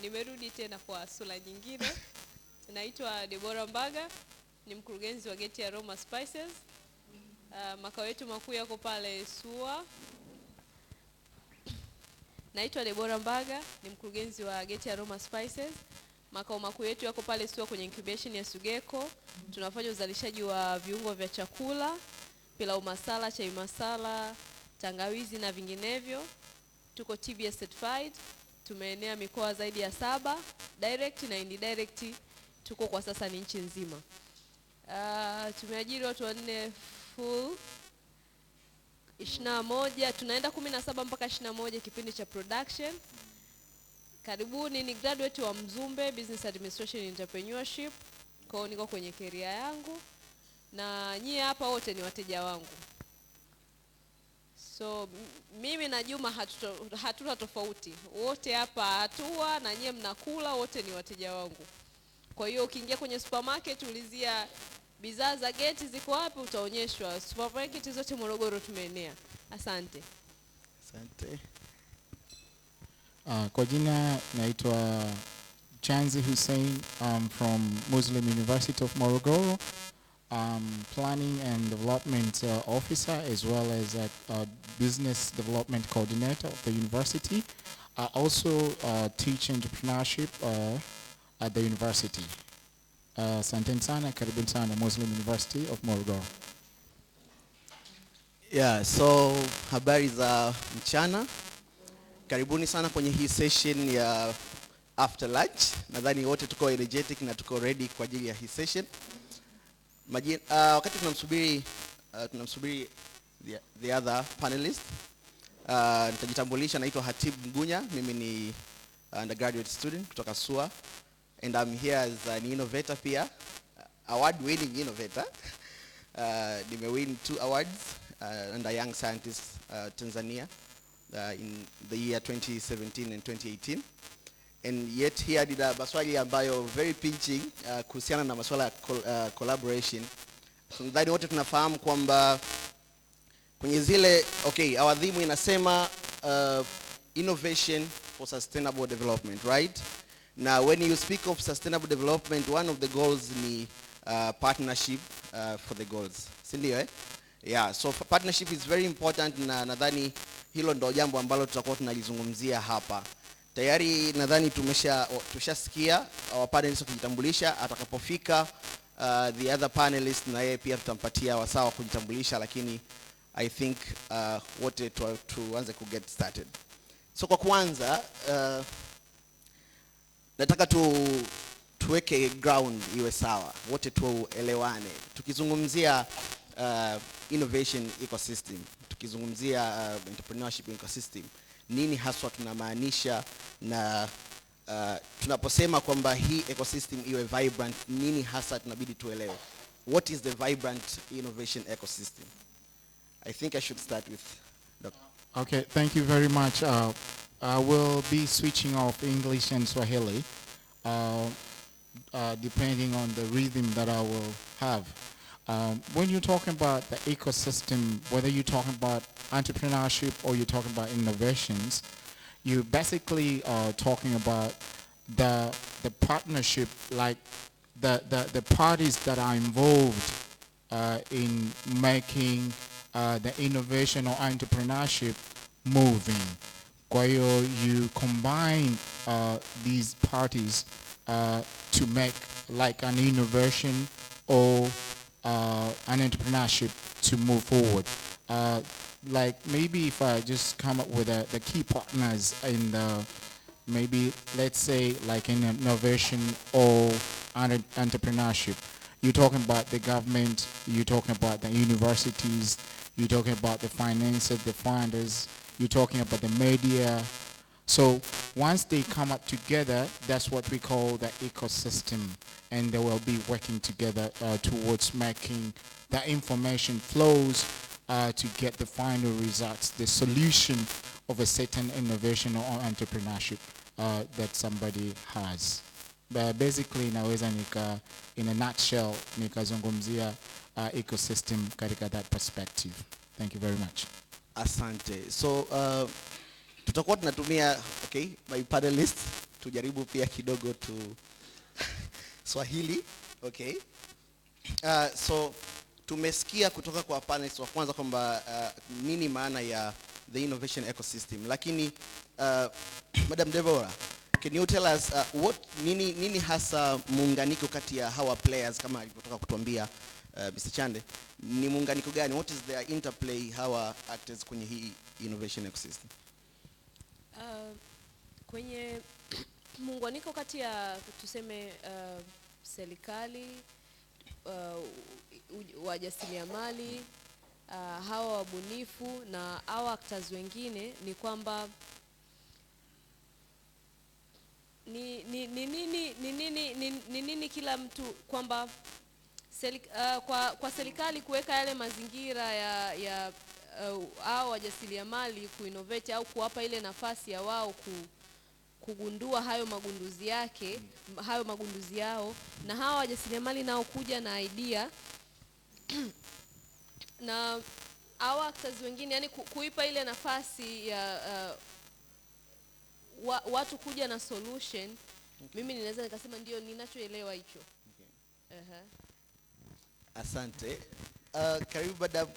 Nimerudi tena kwa sura nyingine. Naitwa Deborah Mbaga, ni mkurugenzi wa Geti Aroma Spices. Makao yetu makuu yako pale SUA. Naitwa Deborah Mbaga, ni mkurugenzi wa Geti Aroma Spices. Makao makuu yetu yako pale SUA kwenye incubation ya Sugeko. Tunafanya uzalishaji wa viungo vya chakula, pilau masala, chai masala, tangawizi na vinginevyo. Tuko TBS certified. Tumeenea mikoa zaidi ya 7, direct na indirect tuko kwa sasa ni nchi nzima. Tumeajiri watu 4 full 21, tunaenda 17 mpaka 21 kipindi cha production. Karibuni, ni graduate wa Mzumbe Business Administration Entrepreneurship. Kwa niko kwenye career yangu na nyie hapa wote ni wateja wangu. So mimi na Juma hatuna tofauti. Wote hapa hatua na nyie mnakula, wote ni wateja wangu. Kwa hiyo ukiingia kwenye supermarket ulizia bidhaa za Geti ziko wapi, utaonyeshwa. Supermarket zote Morogoro tumeenea. Asante. Asante. Kwa jina naitwa Chanzi Hussein. I'm from Muslim University of Morogoro. Planning and Development Officer, as well as a Business Development Coordinator of the university. I also teach entrepreneurship at the university. Asanteni sana, karibuni sana Muslim University of Morogoro. Yeah, so habari za mchana. Karibuni sana kwenye hii session ya after lunch. Nadhani wote tuko energetic na tuko ready kwa ajili ya hii session. Wakati tunamsubiri the other panelist, nitajitambulisha. Naitwa Hatib Mgunya, mimi ni undergraduate student kutoka SUA, and I'm here as an innovator pia, award winning innovator. Nimewin 2 awards under Young Scientist Tanzania in the year 2017 and 2018. And yet here dida maswali ambayo very pinching kuhusiana na maswala ya collaboration. So nadhani wote tunafahamu kwamba kwenye zile our theme inasema innovation for sustainable development, right? Now when you speak of sustainable development, one of the goals ni partnership for the goals. Si ndio eh? Yeah, so partnership is very important, na nadhani hilo ndo jambo ambalo tutakuwa tunalizungumzia hapa. Tayari nadhani tushasikia our panelists kujitambulisha. Atakapofika the other panelists na yeye pia tutampatia wasaa kujitambulisha, lakini I think wote tuanze ku get started. So kwa kwanza nataka tuweke ground iwe sawa, wote tuelewane. Tukizungumzia innovation ecosystem, tukizungumzia entrepreneurship ecosystem, nini haswa tunamaanisha, na tunaposema kwamba hii ecosystem iwe vibrant, nini hasa tunabidi tuelewe? What is the vibrant innovation ecosystem? I think I should start with Dr. Okay, thank you very much. I will be switching off English and Swahili depending on the rhythm that I will have. When you're talking about the ecosystem, whether you're talking about entrepreneurship or you're talking about innovations, you basically are talking about the partnership, like the parties that are involved in making the innovation or entrepreneurship moving. Kwa hiyo you combine these parties to make like an innovation or an entrepreneurship to move forward. Like maybe if I just come up with the key partners in the, maybe let's say like in innovation or entrepreneurship, you're talking about the government, you're talking about the universities, you're talking about the finances, the funders, you're talking about the media. So once they come up together, that's what we call the ecosystem, and they will be working together towards making the information flows to get the final results, the solution of a certain innovation or entrepreneurship that somebody has. But basically, naweza in a nutshell, nikazungumzia ecosystem katika that perspective. Thank you very much. Asante. So tutakuwa tunatumia my panelists tujaribu pia kidogo tu Swahili. So tumesikia kutoka kwa panelists wa kwanza kwamba nini maana ya the innovation ecosystem, lakini Madam Deborah, can you tell us nini hasa muunganiko kati ya hawa players kama alivyotoka kutuambia Mr. Chande? Ni muunganiko gani? What is their interplay, hawa actors kwenye hii innovation ecosystem? Kwenye muunganiko kati ya tuseme serikali, wajasiriamali, hawa wabunifu na hawa actors wengine ni kwamba nini kila mtu kwamba kwa serikali kuweka yale mazingira ya hao wajasiriamali kuinnovate au kuwapa ile nafasi ya wao kugundua hayo magunduzi yao, na hawa wajasiriamali nao kuja na idea na hawa actors wengine, yani kuipa ile nafasi ya watu kuja na solution. Mimi ninaweza nikasema ndio ninachoelewa hicho. Asante. Karibu Madam,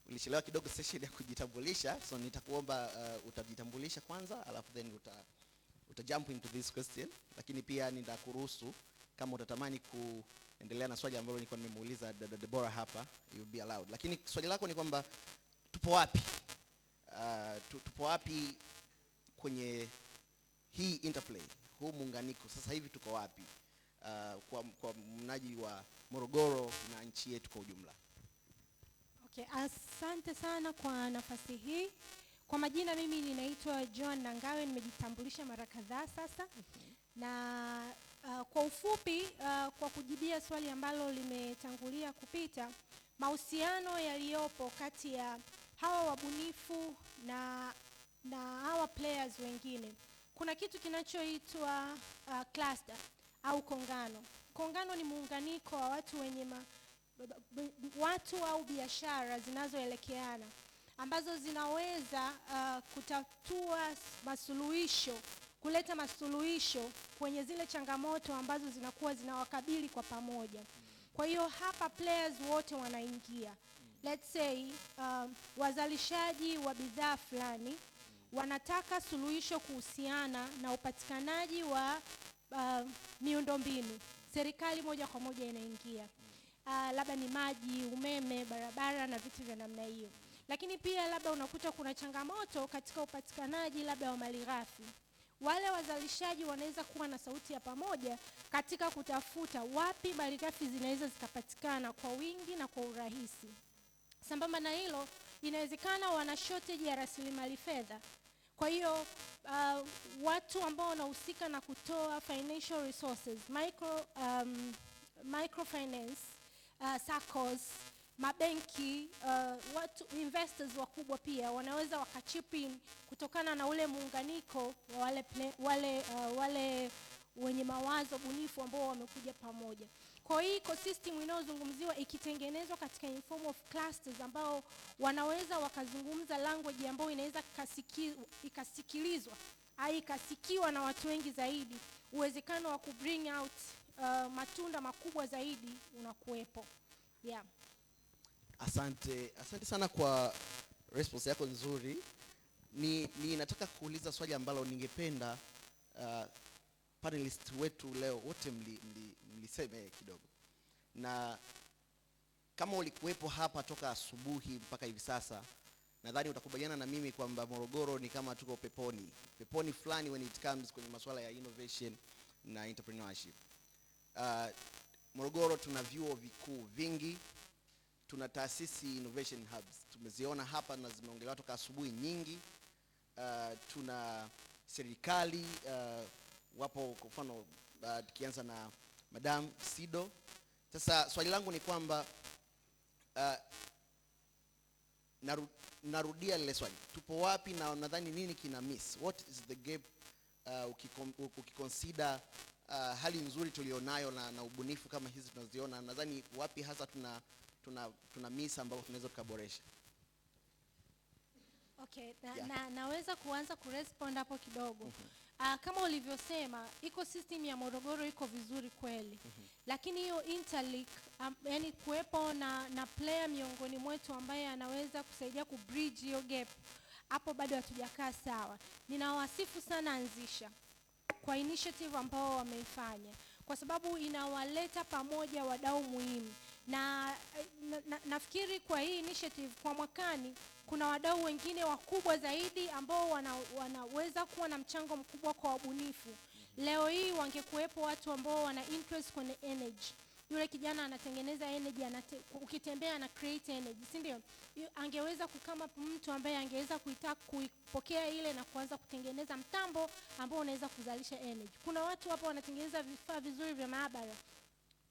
ulichelewa kidogo session ya kujitambulisha, so nitakuomba utajitambulisha kwanza alafu then uta into this question, lakini pia nitakuruhusu kama utatamani kuendelea na swali ambalo nilikuwa nimemuuliza Deborah hapa, you will be allowed. Lakini swali lako ni kwamba tupo wapi? Tupo wapi kwenye hii interplay, huu muunganiko? Sasa hivi tuko wapi kwa mnaji wa Morogoro na nchi yetu kwa ujumla? Asante sana kwa nafasi hii. Kwa majina mimi ninaitwa John Nangawe, nimejitambulisha mara kadhaa sasa. Na kwa ufupi, kwa kujibia swali ambalo limetangulia kupita, mahusiano yaliyopo kati ya hawa wabunifu na hawa players wengine, kuna kitu kinachoitwa cluster au kongano. Kongano ni muunganiko wa watu wenye watu au biashara zinazoelekeana ambazo zinaweza kutatua masuluhisho, kuleta masuluhisho kwenye zile changamoto ambazo zinakuwa zinawakabili kwa pamoja. Kwa hiyo hapa players wote wanaingia. Let's say wazalishaji wa bidhaa fulani wanataka suluhisho kuhusiana na upatikanaji wa miundombinu. Serikali moja kwa moja inaingia. Labda ni maji, umeme, barabara na vitu vya namna hiyo. Lakini pia labda unakuta kuna changamoto katika upatikanaji labda wa malighafi. Wale wazalishaji wanaweza kuwa na sauti ya pamoja katika kutafuta wapi malighafi zinaweza zikapatikana kwa wingi na kwa urahisi. Sambamba na hilo, inawezekana wana shortage ya rasilimali fedha. Kwa hiyo watu ambao wanahusika na kutoa financial resources, microfinance, SACCOS, mabenki, watu investors wakubwa pia wanaweza wakachip in kutokana na ule muunganiko wa wale wenye mawazo bunifu ambao wamekuja pamoja. Kwa hiyo ecosystem inayozungumziwa ikitengenezwa katika in form of clusters ambao wanaweza wakazungumza language ambayo inaweza ikasikilizwa au ikasikiwa na watu wengi zaidi, uwezekano wa kubring out matunda makubwa zaidi unakuwepo. Asante sana kwa response yako nzuri. Ni nataka kuuliza swali ambalo ningependa panelist wetu leo wote mliseme kidogo. Na kama ulikuwepo hapa toka asubuhi mpaka hivi sasa, nadhani utakubaliana na mimi kwamba Morogoro ni kama tuko peponi fulani when it comes kwenye masuala ya innovation na entrepreneurship. Morogoro tuna vyuo vikuu vingi, tuna taasisi innovation hubs, tumeziona hapa na zimeongelewa toka asubuhi nyingi. Tuna serikali, wapo kwa mfano tukianza na Madam Sido. Sasa swali langu ni kwamba narudia lile swali, tupo wapi na nadhani nini kina miss? What is the gap ukiconsider hali nzuri tulionayo na ubunifu kama hizi tunaziona, nadhani wapi hasa tuna miss ambao tunaweza kuboresha? Okay, Yeah. naweza kuanza kurespond hapo kidogo. Kama ulivyosema, ecosystem ya Morogoro iko vizuri kweli. Lakini hiyo interlink, yani kuwepo na player miongoni mwetu ambaye anaweza kusaidia kubridge hiyo gap, hapo bado hatujakaa sawa. Ninawasifu sana Anzisha kwa initiative ambao wameifanya, kwa sababu inawaleta pamoja wadau muhimu. Nafikiri kwa hii initiative kwa mwakani kuna wadau wengine wakubwa zaidi ambao wanaweza kuwa na mchango mkubwa kwa ubunifu. Leo hii wangekuwepo watu ambao wana interest kwenye energy. Yule kijana anatengeneza energy, ukitembea na create energy, si ndio? Angeweza kukama mtu ambaye angeweza kuipokea ile na kuanza kutengeneza mtambo ambao unaweza kuzalisha energy. Kuna watu hapa wanatengeneza vifaa vizuri vya maabara.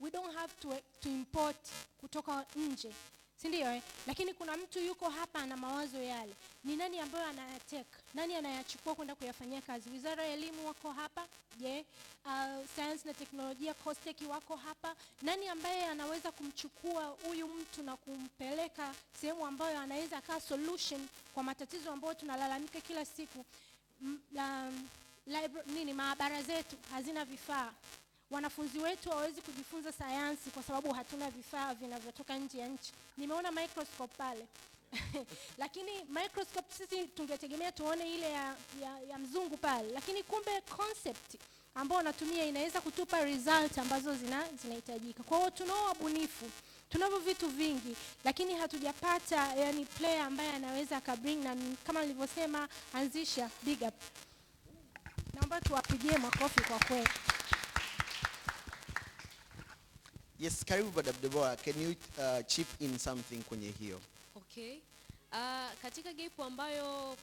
We don't have to import kutoka nje, si ndio? Lakini kuna mtu yuko hapa na mawazo yale. Ni nani ambaye anayateka? Nani anayachukua kwenda kuyafanyia kazi? Wizara ya Elimu wako hapa, Science na Teknolojia COSTECH wako hapa. Nani ambaye anaweza kumchukua huyu mtu na kumpeleka sehemu ambayo anaweza kaa solution kwa matatizo ambayo tunalalamika kila siku? Maabara zetu hazina vifaa. Wanafunzi wetu hawezi kujifunza sayansi kwa sababu hatuna vifaa vinavyotoka nje ya nchi. Nimeona microscope pale. Lakini microscope sisi tungetegemea tuone ile ya mzungu pale. Lakini kumbe concept ambao wanatumia inaweza kutupa result ambazo zinahitajika. Kwa hiyo tunao wabunifu, tunavyo vitu vingi, lakini hatujapata yani player ambaye anaweza akabring, na kama nilivyosema Anzisha, big up. Naomba tuwapigie makofi kwa kweli. Yes, karibu Madam Deborah, can you chip in something kwenye hiyo? Okay. Katika gap ambayo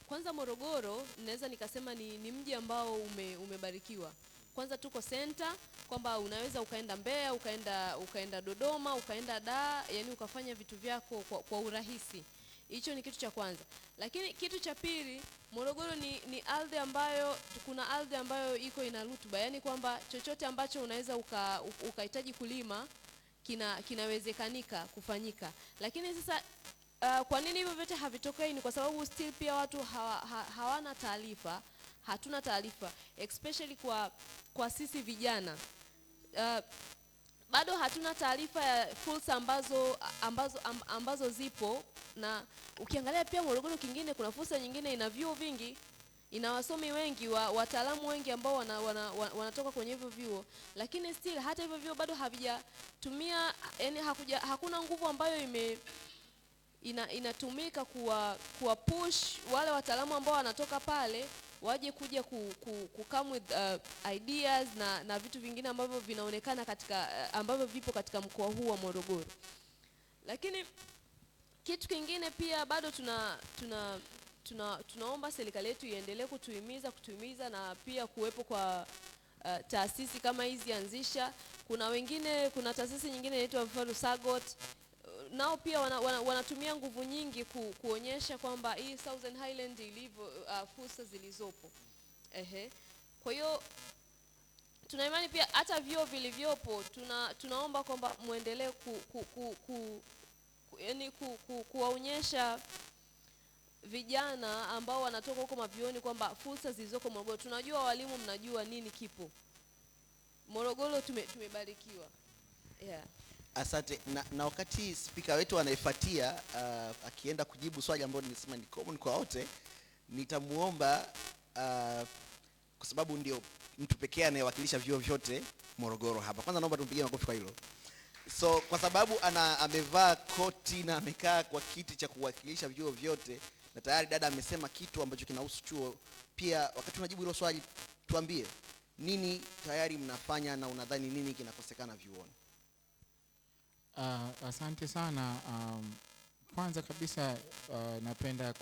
kwanza Morogoro naweza nikasema ni mji ambao umebarikiwa. Kwanza tuko center, kwamba unaweza ukaenda Mbeya, ukaenda Dodoma, ukaenda Dar, yani ukafanya vitu vyako kwa urahisi. Hicho ni kitu cha kwanza. Lakini kitu cha pili, Morogoro ni ardhi ambayo, kuna ardhi ambayo iko ina rutuba, yani kwamba chochote ambacho unaweza ukahitaji kulima kinawezekanika kufanyika. Lakini sasa kwa nini hivyo vyote havitokei? Ni kwa sababu still pia watu hawana taarifa, hatuna taarifa, especially kwa sisi vijana. Bado hatuna taarifa ya fursa ambazo zipo, na ukiangalia pia Morogoro kingine kuna fursa nyingine, ina vyuo vingi, ina wasomi wengi, wataalamu wengi ambao wanatoka kwenye hivyo vyuo, lakini still hata hivyo vyuo bado havijatumia, yani hakuna nguvu ambayo inatumika kuwa push wale wataalamu ambao wanatoka pale waje kuja come with ideas na vitu vingine ambavyo vinaonekana ambavyo vipo katika mkoa huu wa Morogoro. Lakini kitu kingine pia bado tunaomba serikali yetu iendelee kutuhimiza na pia kuwepo kwa taasisi kama hizi Anzisha. Kuna taasisi nyingine inaitwa mfano Sagot, nao pia wanatumia nguvu nyingi kuonyesha kwamba hii Southern Highland ilivyo, fursa zilizopo. Kwa hiyo tuna imani pia hata vyuo vilivyopo tunaomba kwamba muendelee kuwaonyesha vijana ambao wanatoka huko mavioni kwamba fursa zilizoko Morogoro. Tunajua walimu, mnajua nini kipo Morogoro, tumebarikiwa. Yeah. Asante. Na wakati speaker wetu anaifuatia akienda kujibu swali ambalo nimesema ni common kwa wote, nitamuomba kwa sababu ndio mtu pekee anayewakilisha vyuo vyote Morogoro hapa. Kwanza naomba tumpigie makofi kwa hilo. So kwa sababu amevaa koti na amekaa kwa kiti cha kuwakilisha vyuo vyote, na tayari dada amesema kitu ambacho kinahusu chuo, pia wakati tunajibu hilo swali tuambie nini tayari mnafanya na unadhani nini kinakosekana vyuoni. Asante sana. Kwanza kabisa napenda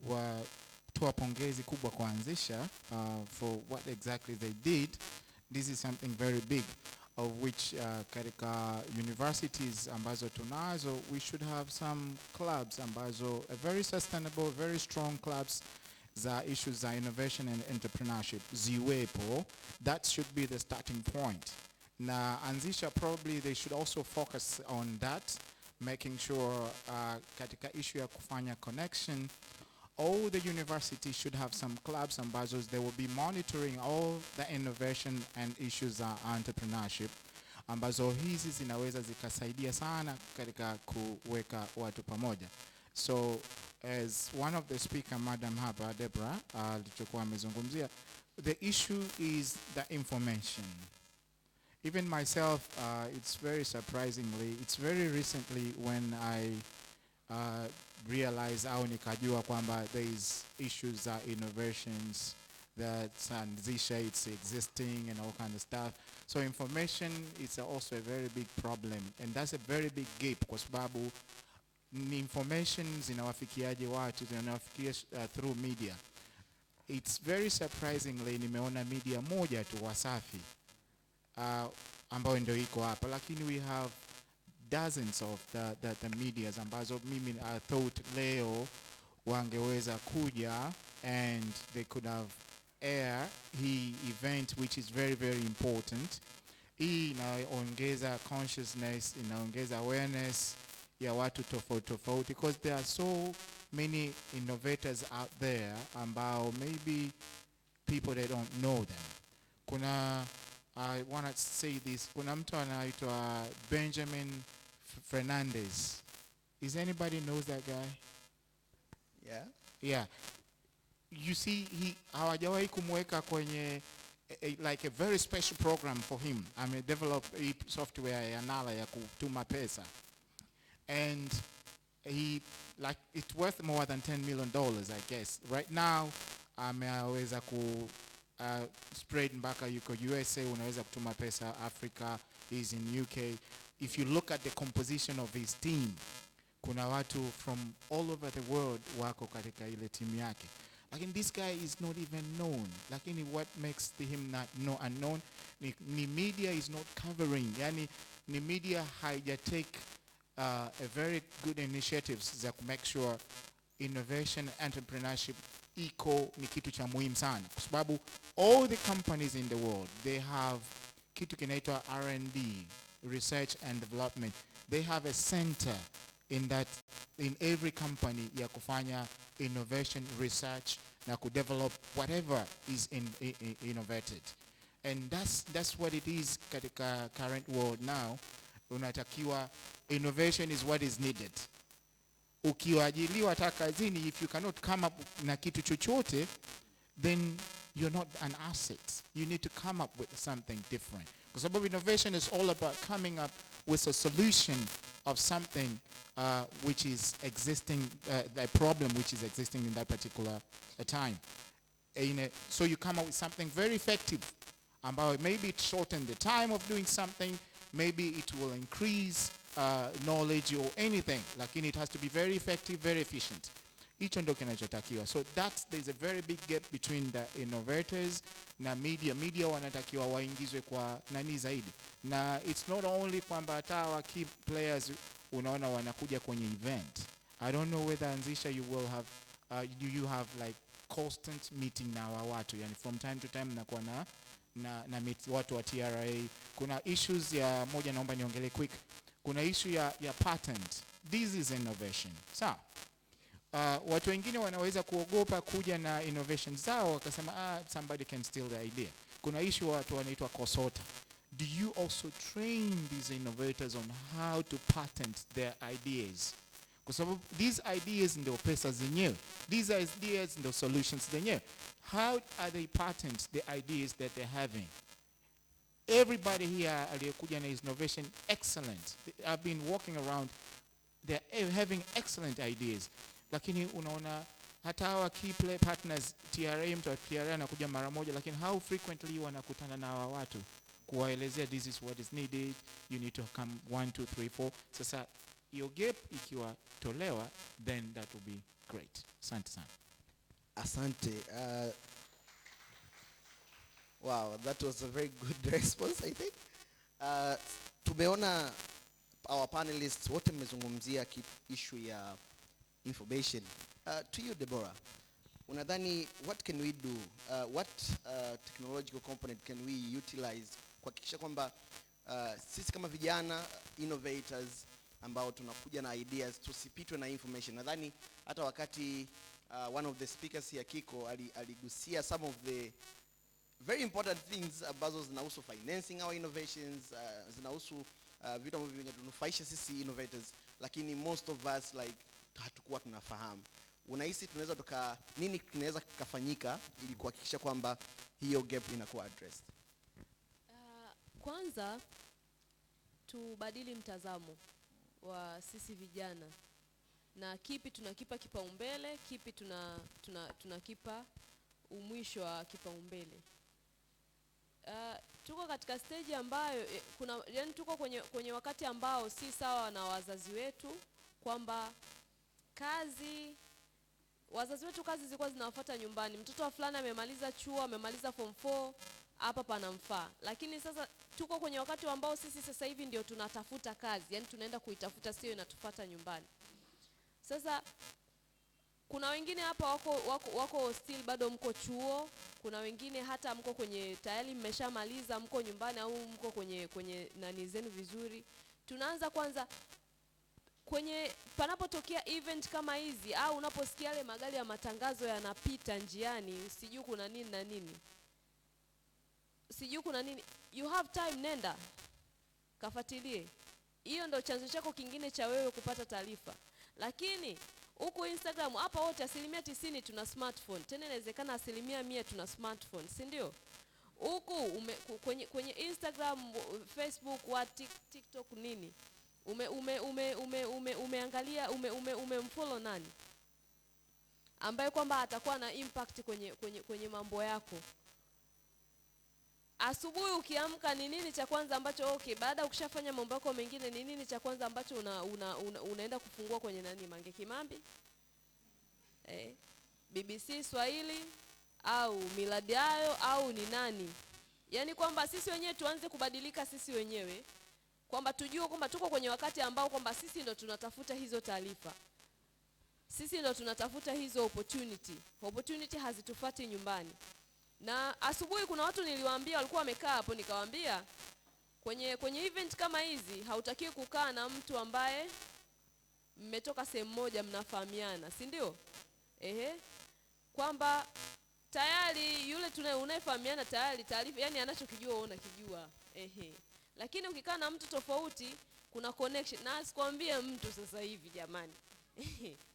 kutoa pongezi kubwa kwa Anzisha for what exactly they did. This is something very big, of which katika universities ambazo tunazo, we should have some clubs ambazo very sustainable, very strong clubs za issues za innovation and entrepreneurship ziwepo. That should be the starting point. Na Anzisha probably they should also focus on that, making sure katika issue ya kufanya connection, all the universities should have some clubs ambazo they will be monitoring all the innovation and issues za entrepreneurship, ambazo hizi zinaweza zikasaidia sana katika kuweka watu pamoja. So as one of the speaker, Madam hapa Deborah alichokuwa amezungumzia, the issue is the information. Even myself, it's very recently when I realized au nikajua kwamba there is issues innovations that Tanzania it's existing and all kind of stuff. So information is also a very big problem, and that's a very big gap kwa sababu information zinawafikiaje watu, zinawafikia through media. It's very surprisingly nimeona media moja tu Wasafi ambayo ndio iko hapa, lakini we have dozens of the medias ambazo mimi I thought leo wangeweza kuja and they could have air hii event which is very very important. Hii inaongeza consciousness, inaongeza awareness ya watu tofauti because there are so many innovators out there ambao maybe people they don't know them. Kuna I want to say this, kuna mtu anaitwa Benjamin Fernandez. Is anybody knows that guy? Yeah. Yeah. You see, hawajawahi kumweka kwenye like a very special program for him. I mean, develop a software ya nala ya kutuma pesa. And he, like, it's worth more than $10 million, I guess. Right now, ameweza ku spread mpaka yuko USA, unaweza kutuma pesa Africa, he's in UK. If you look at the composition of his team, kuna watu from all over the world wako katika ile team yake. Lakini this guy is not even known. Lakini what makes him not unknown ni media is not covering. Yani ni media haijatake a very good initiatives za ku make sure innovation entrepreneurship iko ni kitu cha muhimu sana. Kwa sababu all the companies in the world, they have kitu kinaitwa R&D, research and development. They have a center in every company ya kufanya innovation, research na ku develop whatever is innovated. And that's what it is katika current world now. Unatakiwa innovation is what is needed. Ukiajiliwa hata kazini, if you cannot come up na kitu chochote, then you're not an asset. You need to come up with something different. Kwa sababu innovation is all about coming up with a solution of something which is existing, a problem which is existing in that particular time. So you come up with something very effective. Maybe it shorten the time of doing something, maybe it will increase knowledge or anything, lakini it has to be very effective, very efficient. Hicho ndo kinachotakiwa. So there's a very big gap between the innovators na media. Media wanatakiwa waingizwe kwa nani zaidi. Na it's not only kwamba hata wa key players unaona wanakuja kwenye event. I don't know whether Anzisha you will have do you have like constant meeting na watu, yani from time to time nakuwa na meet watu wa TRA. Kuna issues ya moja, naomba niongelee quick. Kuna issue ya patent. This is innovation. Sawa. Watu wengine wanaweza kuogopa kuja na innovation zao wakasema somebody can steal the idea. Kuna issue watu wanaitwa kosota. Do you also train these innovators on how to patent their ideas? Kwa sababu these ideas ndio pesa zenyewe. These ideas ndio solutions zenyewe. How are they patent the ideas that they're having? Everybody here aliyekuja na innovation, excellent. I've been walking around, they're having excellent ideas. Lakini unaona hata hawa key play partners, TRA, mtu wa TRA anakuja mara moja, lakini how frequently wanakutana na hawa watu kuwaelezea this is what is needed, you need to come 1 2 3 4. Sasa hiyo gap ikiwa tolewa, then that will be great. Asante sana. Asante. Wow, that was a very good response, I think. Tumeona our panelists wote mmezungumzia issue ya information. To you, Deborah, unadhani what can we do? What technological component can we utilize kuhakikisha kwamba sisi kama vijana innovators ambao tunakuja na ideas, tusipitwe na information. Nadhani hata wakati one of the speakers here Kiko aligusia some of the very important things ambazo zinahusu financing our innovations, zinahusu vitu ambavyo vinatunufaisha sisi innovators, lakini most of us like hatukuwa tunafahamu. Unahisi nini tunaweza kufanyika ili kuhakikisha kwamba hiyo gap inakuwa addressed? Kwanza tubadili mtazamo wa sisi vijana, na kipi tunakipa kipaumbele, kipi tunakipa umwisho wa kipaumbele. Tuko katika stage ambayo yani tuko kwenye wakati ambao si sawa na wazazi wetu, kwamba wazazi wetu kazi zilikuwa zinawafuata nyumbani. Mtoto wa fulani amemaliza chuo, amemaliza form 4, hapa panamfaa. Lakini sasa tuko kwenye wakati ambao sisi sasa hivi ndio tunatafuta kazi, yani tunaenda kuitafuta, sio inatufuata nyumbani. Sasa kuna wengine hapa wako still bado mko chuo, kuna wengine hata mko kwenye tayari mmeshamaliza, mko nyumbani au mko kwenye nani zenu vizuri. Tunaanza kwanza kwenye panapotokea event kama hizi, au unaposikia yale magari ya matangazo yanapita njiani, sijui kuna nini na nini, you have time, nenda kafuatilie. Hiyo ndio chanzo chako kingine cha wewe kupata taarifa. Lakini huku Instagram hapa wote 90% tuna smartphone, tena inawezekana 100% tuna smartphone, si ndio? Huku kwenye Instagram, Facebook, TikTok nini, umeangalia umemfollow nani ambaye kwamba atakuwa na impact kwenye mambo yako. Asubuhi ukiamka, ni nini cha kwanza ambacho baada ukishafanya mambo yako mengine, ni nini cha kwanza ambacho unaenda kufungua kwenye nani? Mange Kimambi, BBC Swahili au Miladi Ayo au ni nani? Yani kwamba sisi wenyewe tuanze kubadilika sisi wenyewe, kwamba tujue kwamba tuko kwenye wakati ambao kwamba sisi ndo tunatafuta hizo taarifa, sisi ndo tunatafuta hizo opportunity hazitufuati nyumbani. Na asubuhi kuna watu niliwaambia walikuwa wamekaa hapo, nikawaambia kwenye event kama hizi hautakiwi kukaa na mtu ambaye mmetoka sehemu moja mnafahamiana, si ndio? Kwamba tayari yule unayefahamiana tayari taarifa, yani anachokijua wewe unakijua. Lakini ukikaa na mtu tofauti, kuna connection. Na sikwambie mtu sasa hivi jamani,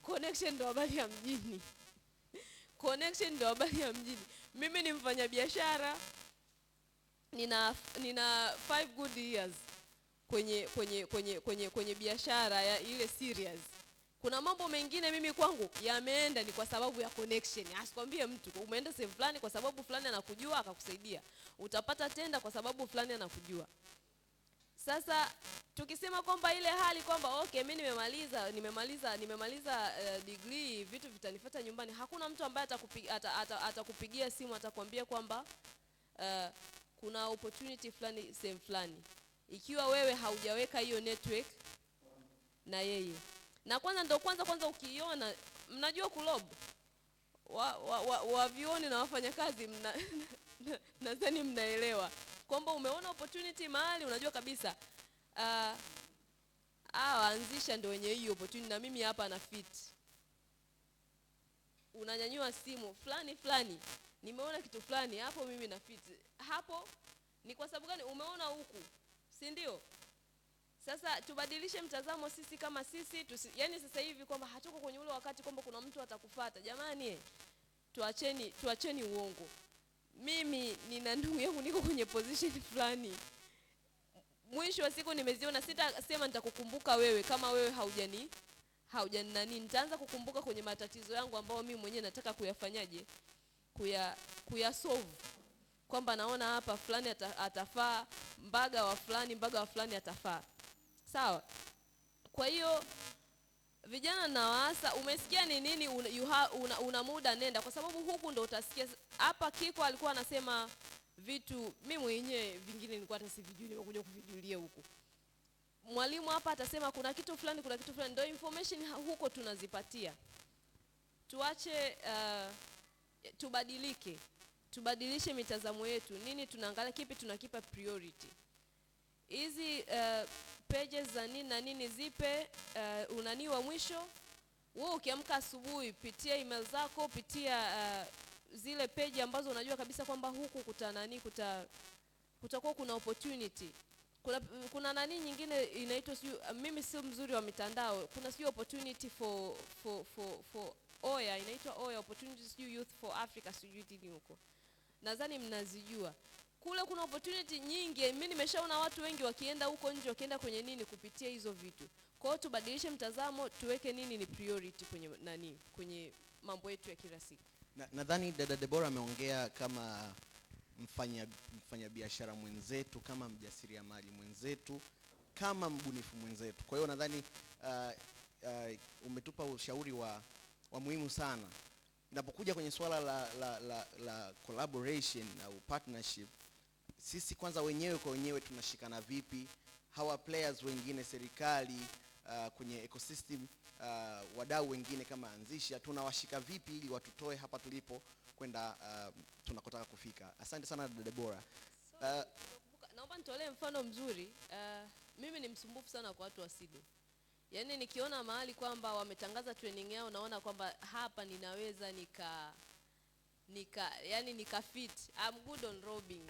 connection ndio habari ya mjini. Connection ndio habari ya mjini. Mimi ni mfanyabiashara, nina 5 good years kwenye biashara ya ile serious. Kuna mambo mengine mimi kwangu yameenda ni kwa sababu ya connection. Asikwambie mtu umeenda sehemu fulani kwa sababu fulani anakujua akakusaidia. Utapata tenda kwa sababu fulani anakujua. Sasa tukisema kwamba ile hali kwamba mimi nimemaliza degree, vitu vitanifuata nyumbani, hakuna mtu ambaye atakupigia simu atakwambia kwamba kuna opportunity fulani sehemu fulani, ikiwa wewe haujaweka hiyo network na yeye. Na kwanza ukiona, mnajua kulob wavioni na wafanyakazi, nadhani mnaelewa kwamba umeona opportunity mahali, unajua kabisa waanzisha ndio wenye hiyo opportunity, na mimi hapa na fit. Unanyanyua simu, fulani nimeona kitu fulani hapo, mimi na fit hapo. Ni kwa sababu gani? Umeona huku, si ndio? Sasa tubadilishe mtazamo sisi kama sisi, yani sasa hivi kwamba hatuko kwenye ule wakati kwamba kuna mtu atakufuata. Jamani, tuacheni uongo. Mimi nina ndugu yangu niko kwenye position fulani, mwisho wa siku nimeziona, sitasema nitakukumbuka wewe kama wewe haujani nani. Nitaanza kukumbuka kwenye matatizo yangu ambao mimi mwenyewe nataka kuyafanyaje, kuyasolve, kwamba naona hapa fulani atafaa, mbaga wa fulani atafaa. Sawa? Kwa hiyo vijana na waasa, umesikia ni nini, una muda, nenda, kwa sababu huku ndo utasikia. Hapa Kiko alikuwa anasema vitu mimi mwenyewe vingine nilikuwa hata sivijui, nimekuja kuvijulia huku. Mwalimu hapa atasema kuna kitu fulani, ndio information huko tunazipatia. Tuache tubadilishe mitazamo yetu. Nini tunaangalia, kipi tunakipa priority. Hizi pages za nini na nini zipe unani wa mwisho. Wewe ukiamka asubuhi, pitia email zako, pitia zile page ambazo unajua kabisa kwamba huku kutakuwa kuna opportunity. Kuna nani nyingine inaitwa mimi sio mzuri wa mitandao. Kuna opportunity for OYA, inaitwa OYA, opportunities youth for Africa, sijui nini huko. Nadhani mnazijua. Kule kuna opportunity nyingi. Mimi nimeshaona watu wengi wakienda huko nje, wakienda kwenye nini kupitia hizo vitu. Kwa hiyo tubadilishe mtazamo, tuweke nini ni priority kwenye mambo yetu ya kila siku. Nadhani dada Deborah ameongea kama mfanya biashara mwenzetu, kama mjasiriamali mwenzetu, kama mbunifu mwenzetu. Kwa hiyo nadhani umetupa ushauri wa muhimu sana. Inapokuja kwenye swala la collaboration au partnership, sisi kwanza wenyewe kwa wenyewe tunashikana vipi? Hawa players wengine, serikali, kwenye ecosystem, wadau wengine kama anzisha, tunawashika vipi ili watutoe hapa tulipo kwenda tunakotaka kufika? Asante sana dada Deborah. Naomba nitolee mfano mzuri. Mimi ni msumbufu sana kwa watu wa SIDO. Yaani nikiona mahali kwamba wametangaza training yao, naona kwamba hapa ninaweza nika fit. I'm good on robbing.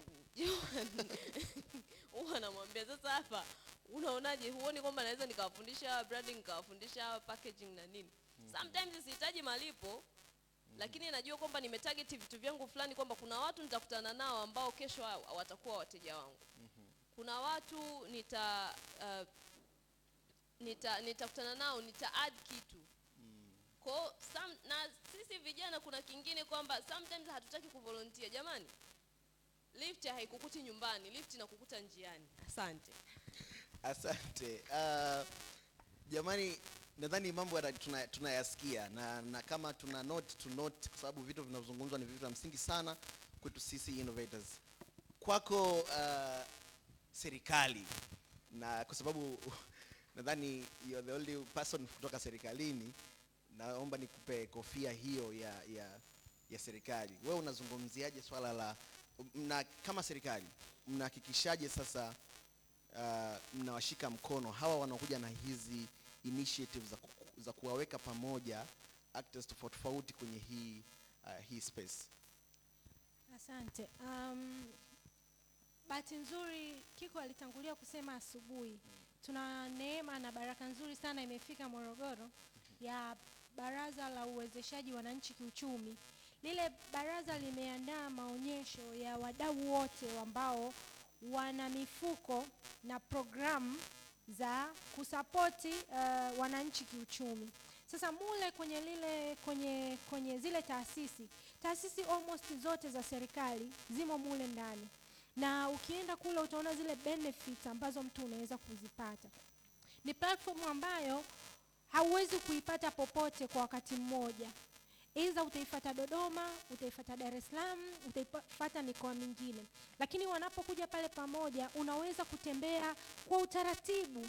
Huwa namwambia sasa hapa unaonaje, huoni kwamba naweza nikawafundisha branding, nikawafundisha packaging na nini? Sometimes sihitaji malipo, lakini najua kwamba nimetarget vitu vyangu fulani, kwamba kuna watu nitakutana nao ambao kesho watakuwa wateja wangu. Kuna watu nitakutana nao, nita-add kitu. Kwa na sisi vijana kuna kingine kwamba sometimes hatutaki kuvolunteer. Jamani, lift haikukuti nyumbani, lift inakukuta njiani. Asante. Jamani, nadhani mambo tunayasikia na kama tuna note kwa sababu vitu vinazungumzwa ni vitu vya msingi sana kwetu sisi innovators. Kwako serikali, na kwa sababu nadhani you're the only person kutoka serikalini, naomba nikupe kofia hiyo ya serikali. Wewe unazungumziaje swala kama serikali mnahakikishaje sasa mnawashika mkono hawa wanaokuja na hizi initiatives za kuwaweka pamoja actors tofauti kwenye hii space? Asante. Bahati nzuri Kiko alitangulia kusema asubuhi. Tuna neema na baraka nzuri sana imefika Morogoro ya Baraza la Uwezeshaji Wananchi Kiuchumi. Lile baraza limeandaa maonyesho ya wadau wote ambao wana mifuko na programu za kusapoti wananchi kiuchumi. Sasa mule kwenye zile taasisi almost zote za serikali zimo mule ndani. Na ukienda kule utaona zile benefits ambazo mtu unaweza kuzipata. Ni platform ambayo hauwezi kuipata popote kwa wakati mmoja. Iza utaifuata Dodoma, utaifuata Dar es Salaam, utaifuata mikoa mingine. Lakini wanapokuja pale pamoja, unaweza kutembea kwa utaratibu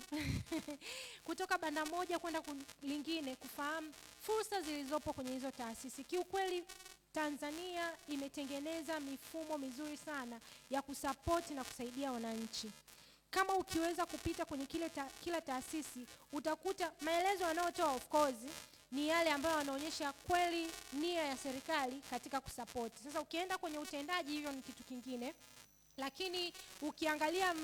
kutoka banda moja kwenda lingine, kufahamu fursa zilizopo kwenye hizo taasisi. Kiukweli Tanzania imetengeneza mifumo mizuri sana ya kusupport na kusaidia wananchi. Kama ukiweza kupita kwenye kila taasisi, utakuta maelezo yanayotoa of course ni yale ambayo yanaonyesha kweli nia ya serikali katika kusupport. Sasa ukienda kwenye utendaji, hivyo ni kitu kingine. Lakini ukiangalia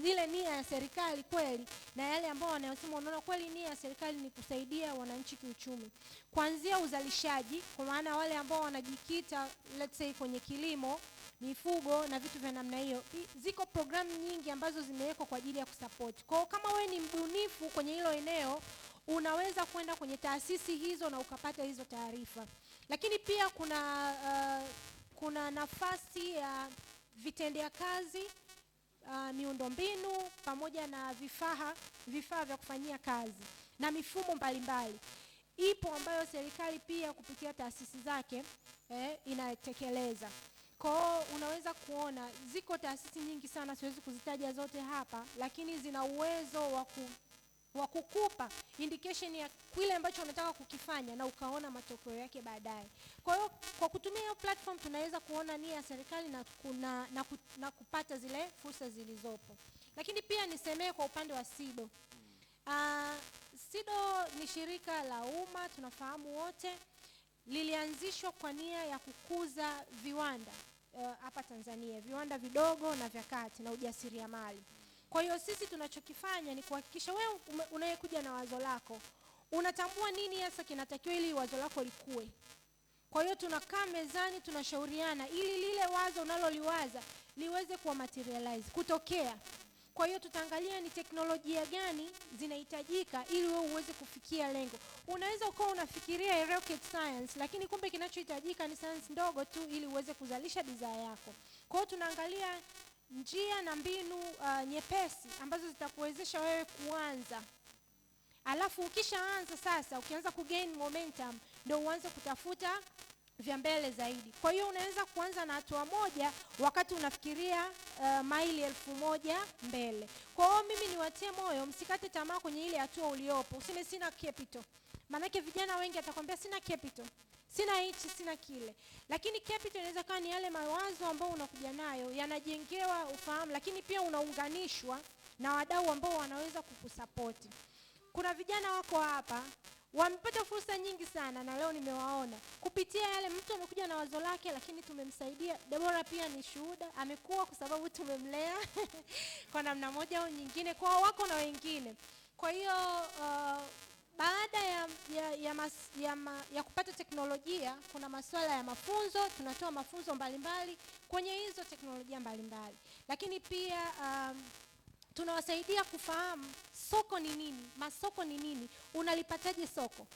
zile nia ya serikali kweli na yale ambao wanayosema, unaona kweli nia ya serikali ni kusaidia wananchi kiuchumi. Kuanzia uzalishaji, kwa maana wale ambao wanajikita let's say kwenye kilimo, mifugo na vitu vya namna hiyo, ziko programu nyingi ambazo zimewekwa kwa ajili ya kusupport. Kwa kama wewe ni mbunifu kwenye hilo eneo, unaweza kwenda kwenye taasisi hizo na ukapata hizo taarifa. Lakini pia kuna nafasi ya vitendea kazi, miundombinu pamoja na vifaa vya kufanyia kazi na mifumo mbalimbali. Ipo ambayo serikali pia kupitia taasisi zake inatekeleza. Kwa unaweza kuona ziko taasisi nyingi sana, siwezi kuzitaja zote hapa, lakini zina uwezo wa kukupa indication ya kile ambacho unataka kukifanya na ukaona matokeo yake baadaye. Kwa hiyo kwa kutumia hiyo platform tunaweza kuona nia ya serikali na kupata zile fursa zilizopo. Lakini pia nisemee kwa upande wa SIDO. SIDO ni shirika la umma, tunafahamu wote, lilianzishwa kwa nia ya kukuza viwanda hapa Tanzania, viwanda vidogo na vya kati na ujasiriamali. Kwa hiyo sisi tunachokifanya ni kuhakikisha wewe unayekuja na wazo lako unatambua nini hasa kinatakiwa ili wazo lako likue. Kwa hiyo tunakaa mezani, tunashauriana ili lile wazo unaloliwaza liweze kuwa materialize, kutokea. Kwa hiyo tutaangalia ni teknolojia gani zinahitajika ili wewe uweze kufikia lengo. Unaweza ukawa unafikiria rocket science, lakini kumbe kinachohitajika ni science ndogo tu ili uweze kuzalisha bidhaa yako. Kwa hiyo tunaangalia njia na mbinu nyepesi ambazo zitakuwezesha wewe kuanza. Alafu ukishaanza sasa, ukianza kugain momentum, ndio uanze kutafuta vya mbele zaidi. Kwa hiyo unaweza kuanza na hatua moja wakati unafikiria maili 1000 mbele. Kwa hiyo mimi niwatie moyo, msikate tamaa kwenye ile hatua uliopo. Useme sina capital. Maanake vijana wengi atakwambia sina capital, sina hichi, sina kile. Lakini capital inaweza kuwa ni yale mawazo ambayo unakuja nayo, yanajengewa ufahamu, lakini pia unaunganishwa na wadau ambao wanaweza kukusupport. Kuna vijana wako hapa wamepata fursa nyingi sana na leo nimewaona kupitia yale, mtu amekuja na wazo lake lakini tumemsaidia. Deborah pia ni shuhuda, amekuwa kwa sababu tumemlea kwa namna moja au nyingine. Kwa wako na wengine. Kwa hiyo baada ya kupata teknolojia, kuna masuala ya mafunzo. Tunatoa mafunzo mbalimbali kwenye hizo teknolojia mbalimbali, lakini pia tunawasaidia kufahamu soko ni nini, masoko ni nini, unalipataje soko,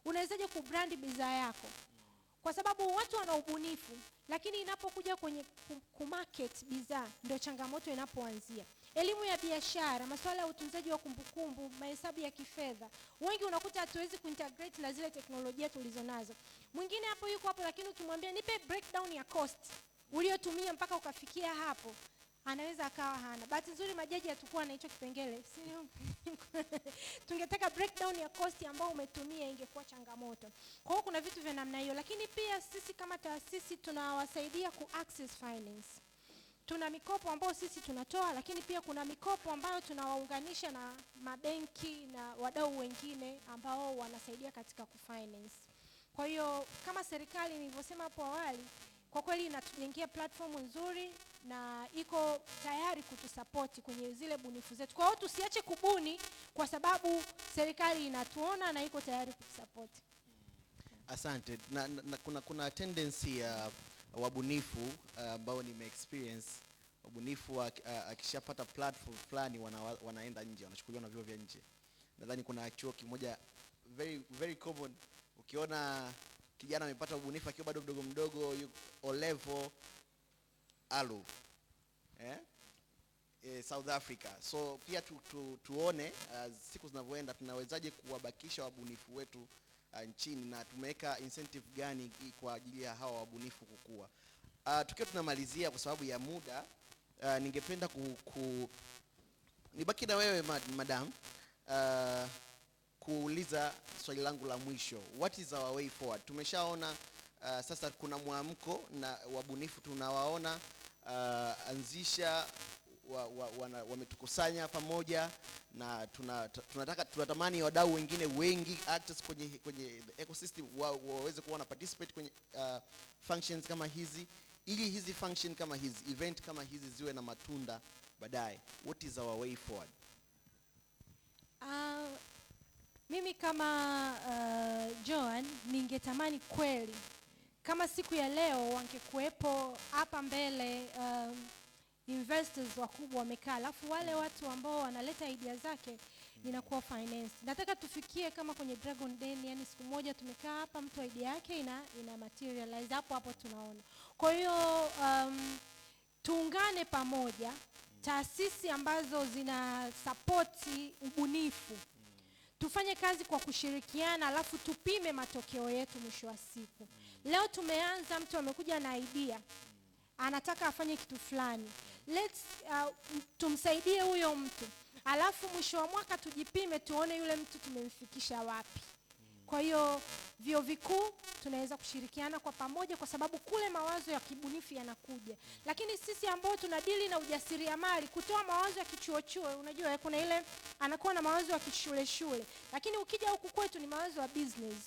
unawezaje kubrandi bidhaa yako. Kwa sababu watu wana ubunifu, lakini inapokuja kwenye kumarket bidhaa ndio changamoto inapoanzia. Elimu ya biashara, masuala ya utunzaji wa kumbukumbu, mahesabu ya kifedha, wengi unakuta hatuwezi kuintegrate na zile teknolojia tulizonazo. Mwingine hapo yuko hapo, lakini ukimwambia nipe breakdown ya cost uliotumia mpaka ukafikia hapo, anaweza akawa hana. Bahati nzuri majaji hatakuwa na hicho kipengele. Tungetaka breakdown ya cost ambayo umetumia, ingekuwa changamoto. Kwa hiyo kuna vitu vya namna hiyo, lakini pia sisi kama taasisi tunawasaidia ku access finance. Tuna mikopo ambayo sisi tunatoa, lakini pia kuna mikopo ambayo tunawaunganisha na mabenki na wadau wengine ambao wanasaidia katika kufinance. Kwa hiyo kama serikali nilivyosema hapo awali, kwa kweli inatujengea platform nzuri na iko tayari kutusupport kwenye zile bunifu zetu. Kwa hiyo tusiache kubuni kwa sababu serikali inatuona na iko tayari kutusupport. Asante. Kuna tendency ya wabunifu ambao nime-experience, wabunifu akishapata platform fulani wanaenda nje, wanachukuliwa na vyuo vya nje. Nadhani kuna chuo kimoja very common, ukiona kijana amepata ubunifu akiwa bado mdogo o level alu South Africa. So pia tuone siku zinavyoenda tunawezaje kuwabakisha wabunifu wetu nchini, na tumeweka incentive gani kwa ajili ya hawa wabunifu kukua. Tukiwa tunamalizia kwa sababu ya muda, ningependa nibaki na wewe madam, kuuliza swali langu la mwisho. What is our way forward? Tumeshaona sasa kuna mwamko na wabunifu tunawaona, anzisha wametukusanya pamoja, na tunatamani wadau wengine wengi actors kwenye ecosystem waweze kuwa na participate kwenye functions kama hizi, ili hizi function kama hizi, event kama hizi ziwe na matunda baadaye. What is our way forward? Mimi kama Joan ningetamani kweli kama siku ya leo wangekuepo hapa mbele investors wakubwa wamekaa, alafu wale watu ambao wanaleta idea zake inakuwa finance. Nataka tufikie kama kwenye Dragon Den, yani siku moja tumekaa hapa, mtu idea yake ina materialize hapo tunaona. Kwa hiyo tuungane pamoja, taasisi ambazo zina support ubunifu, tufanye kazi kwa kushirikiana, alafu tupime matokeo yetu mwisho wa siku. Leo tumeanza, mtu amekuja na idea, anataka afanye kitu fulani. Tumsaidie huyo mtu. Alafu mwisho wa mwaka tujipime, tuone yule mtu tumemfikisha wapi. Kwa hiyo vyuo vikuu tunaweza kushirikiana kwa pamoja, kwa sababu kule mawazo ya kibunifu yanakuja. Lakini sisi ambao tunadili na ujasiriamali, kutoa mawazo ya kichuo, unajua kuna ile anakuwa na mawazo ya kishule, lakini ukija huku kwetu ni mawazo ya business.